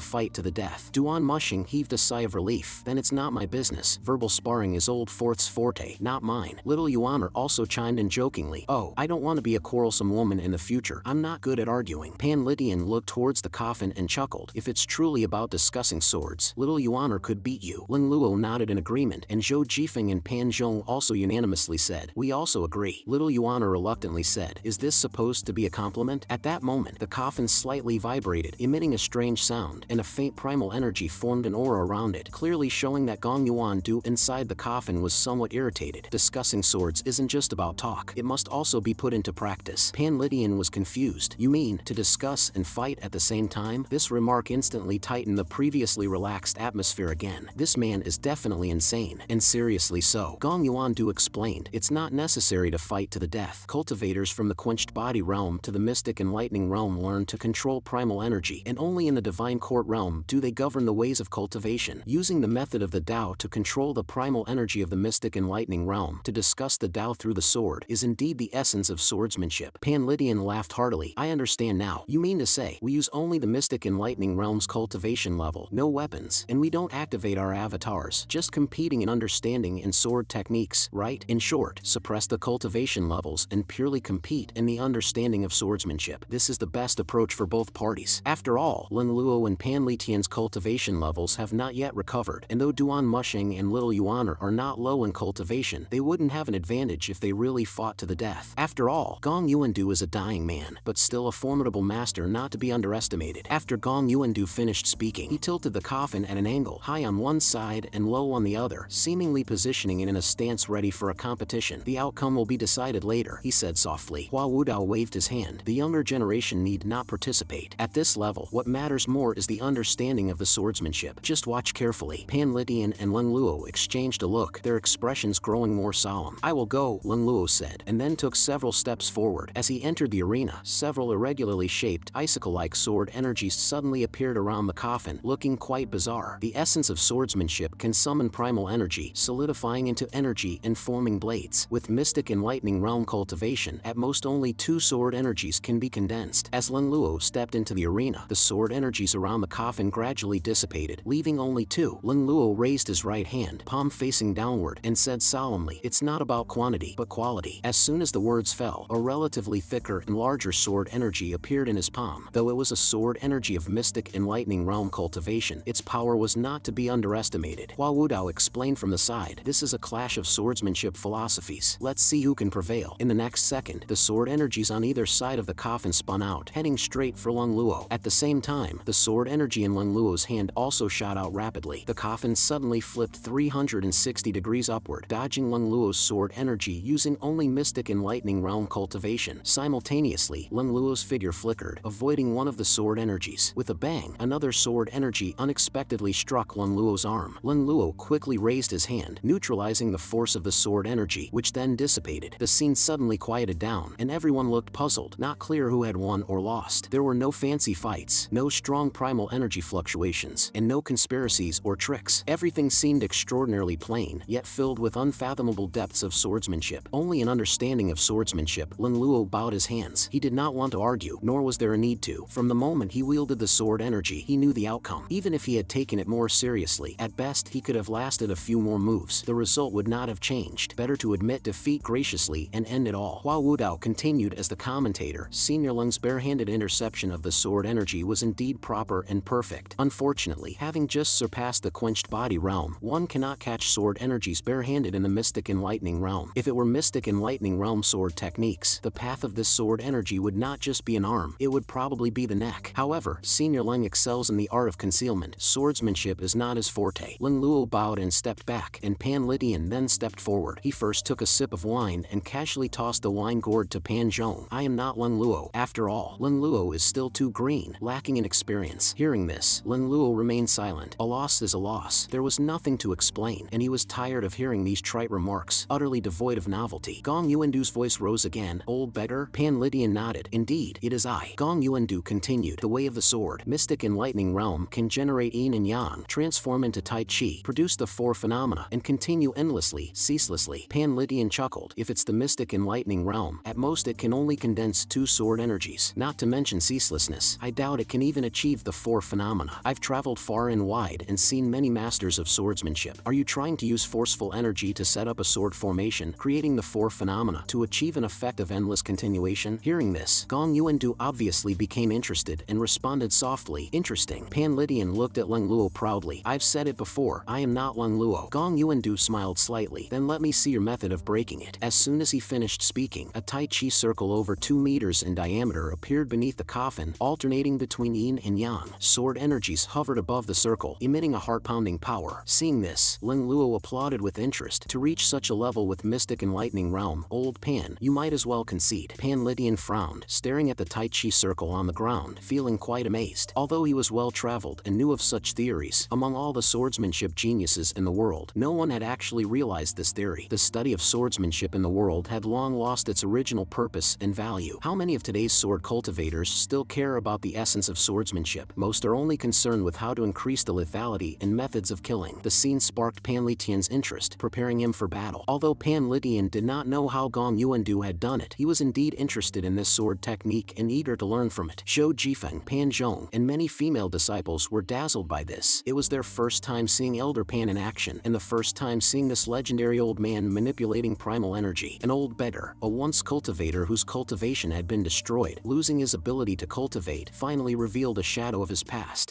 fight to the death. Duan Mushing heaved a sigh of relief. Then it's not my business. Verbal sparring is Old Fourth's forte, not mine. Little Yuaner also chimed in jokingly. Oh, I don't want to be a quarrelsome woman in the future. I'm not good at arguing. Pan Lydian looked towards the coffin and chuckled. If it's truly about discussing swords, Little Yuaner could beat you. Ling Luo nodded in agreement, and Zhou Jifeng and Pan Zhong also unanimously said, we also agree. Little Yuaner reluctantly said, is this supposed to be a compliment? At that moment, the coffin slightly vibrated, emitting a strange sound, and a faint primal energy formed an aura around it, clearly showing that Gong Yuan Du inside the coffin was somewhat irritated. Discussing swords isn't just about talk, it must also be put into practice. Pan Lydian was confused. You mean, to discuss and fight at the same time? This remark instantly tightened the previously relaxed atmosphere again. This man is definitely insane, and seriously so. Gong Yuan Du explained, it's not necessary to fight to the death. Cultivators from the quenched body realm to the mystic and lightning realm learn to control primal energy, and only in the divine court realm do they govern the ways of cultivation, using the method of the Tao to control the primal energy of the mystic and lightning realm. To discuss the Tao through the sword is indeed the essence of swordsmanship. Pan Lydian laughed heartily. I understand now. You mean to say, we use only the mystic and lightning realm's cultivation level, no weapons, and we don't activate our avatars, just competing in understanding and sword techniques, right? In short, suppress the cultivation levels and purely compete in the understanding of swordsmanship. This is the best approach for both parties. After all, Lin Luo and Pan Litian's cultivation levels have not yet recovered, and though Duan Mushing and Little Yuaner are not low in cultivation, they wouldn't have an advantage if they really fought to the death. After all, Gong Yuandu is a dying man, but still a formidable master not to be underestimated. After Gong Yuandu finished speaking, he tilted the coffin at an angle, high on one side and low on the other, seemingly positioning it in a stance ready for a competition. The outcome will be decided later, he said softly. Hua Wudao waved his hand. The younger generation need not participate. At this level, what matters more is the understanding of the swordsmanship. Just watch carefully. Pan Lydian and Leng Luo exchanged a look, their expressions growing more solemn. I will go, Leng Luo said, and then took several steps forward. As he entered the arena, several irregularly shaped, icicle-like sword energies suddenly appeared around the coffin, looking quite bizarre. The essence of swordsmanship can summon primal energy, solidifying into energy and forming blades. With mystic and lightning realm cultivation, at most only 2 sword energies can be condensed. As Leng Luo stepped into the arena, the sword energies around the coffin gradually dissipated, leaving only 2. Leng Luo raised his right hand, palm facing downward, and said solemnly, it's not about quantity, but quality. As soon as the words fell, a relatively thicker and larger sword energy appeared in his palm. Though it was a sword energy of mystic and lightning realm cultivation, its power was not to be underestimated. Hua Wudao explained from the side, this is a clash of swordsmanship philosophies. Let's see who can prevail. In the next second, the sword energies on either side of the coffin spun out, heading straight for Leng Luo. At the same time, the sword energy in Leng Luo's hand also shot out rapidly. The coffin suddenly flipped 360 degrees upward, dodging Leng Luo's sword energy using only mystic and lightning realm cultivation. Simultaneously, Leng Luo's figure flickered, avoiding one of the sword energies. With a bang, another sword energy unexpectedly struck Leng Luo's arm. Leng Luo quickly raised his hand, neutralizing the force of the sword energy, which then dissipated. The scene suddenly quieted down, and everyone looked puzzled, not clear who had won or lost. There were no fancy fights, no strong primal energy fluctuations, and no conspiracies or tricks. Everything seemed extraordinarily plain, yet filled with unfathomable depths of swordsmanship. Only an understanding of swordsmanship. Leng Luo bowed his hands. He did not want to argue, nor was there a need to. From the moment he wielded the sword energy, he knew the outcome. Even if he had taken it more seriously, at best he could have lasted a few more moves. The result would not have changed. Better to admit defeat graciously and end it all. Hua Wudao continued as the commentator. Senior Leng's barehanded interception of the sword energy was indeed proper and perfect. Unfortunately, having just surpassed the quenched body realm, one cannot catch sword energies barehanded in the mystic and lightning realm. If it were mystic and lightning realm sword techniques, the path of this sword energy would not just be an arm, it would probably be the neck. However, Senior Leng excels in the art of concealment. Swordsmanship is not his forte. Leng Luo bowed and stepped back, and Pan Lydian then stepped forward. He first took a sip of wine and casually tossed the wine gourd to Pan Zhong. I am not Leng Luo. After all, Leng Luo is still too green, lacking in experience. Hearing this, Leng Luo remained silent. A loss is a loss. There was nothing to explain, and he was tired of hearing these trite remarks, utterly devoid of novelty. Gong Yuandu's voice rose again. Old beggar? Pan Lydian nodded. Indeed, it is I. Gong Yuandu continued. The way of the sword, mystic and lightning realm, can generate yin and yang, transform into into Tai Chi, produce the four phenomena, and continue endlessly, ceaselessly. Pan Lydian chuckled. If it's the mystic enlightening realm, at most it can only condense two sword energies, not to mention ceaselessness. I doubt it can even achieve the four phenomena. I've traveled far and wide and seen many masters of swordsmanship. Are you trying to use forceful energy to set up a sword formation, creating the four phenomena, to achieve an effect of endless continuation? Hearing this, Gong Yuandu obviously became interested and responded softly, interesting. Pan Lydian looked at Leng Luo proudly. I've said it before, I am not Leng Luo. Gong Yuandu smiled slightly. Then let me see your method of breaking it. As soon as he finished speaking, a Tai Chi circle over 2 meters in diameter appeared beneath the coffin, alternating between yin and yang. Sword energies hovered above the circle, emitting a heart-pounding power. Seeing this, Leng Luo applauded with interest. To reach such a level with mystic enlightening realm, old Pan, you might as well concede. Pan Lydian frowned, staring at the Tai Chi circle on the ground, feeling quite amazed. Although he was well-traveled and knew of such theories, among all the swordsmanship geniuses in the world, no one had actually realized this theory. The study of swordsmanship in the world had long lost its original purpose and value. How many of today's sword cultivators still care about the essence of swordsmanship? Most are only concerned with how to increase the lethality and methods of killing. The scene sparked Pan Lydian's interest, preparing him for battle. Although Pan Lydian did not know how Gong Yuandu had done it, he was indeed interested in this sword technique and eager to learn from it. Zhou Jifeng, Pan Zhong, and many female disciples were dazzled by this. It was their first time seeing Elder Pan in action, and the first time seeing this legendary old man manipulating primal energy. An old beggar, a once cultivator whose cultivation had been destroyed, losing his ability to cultivate, finally revealed a shadow of his past.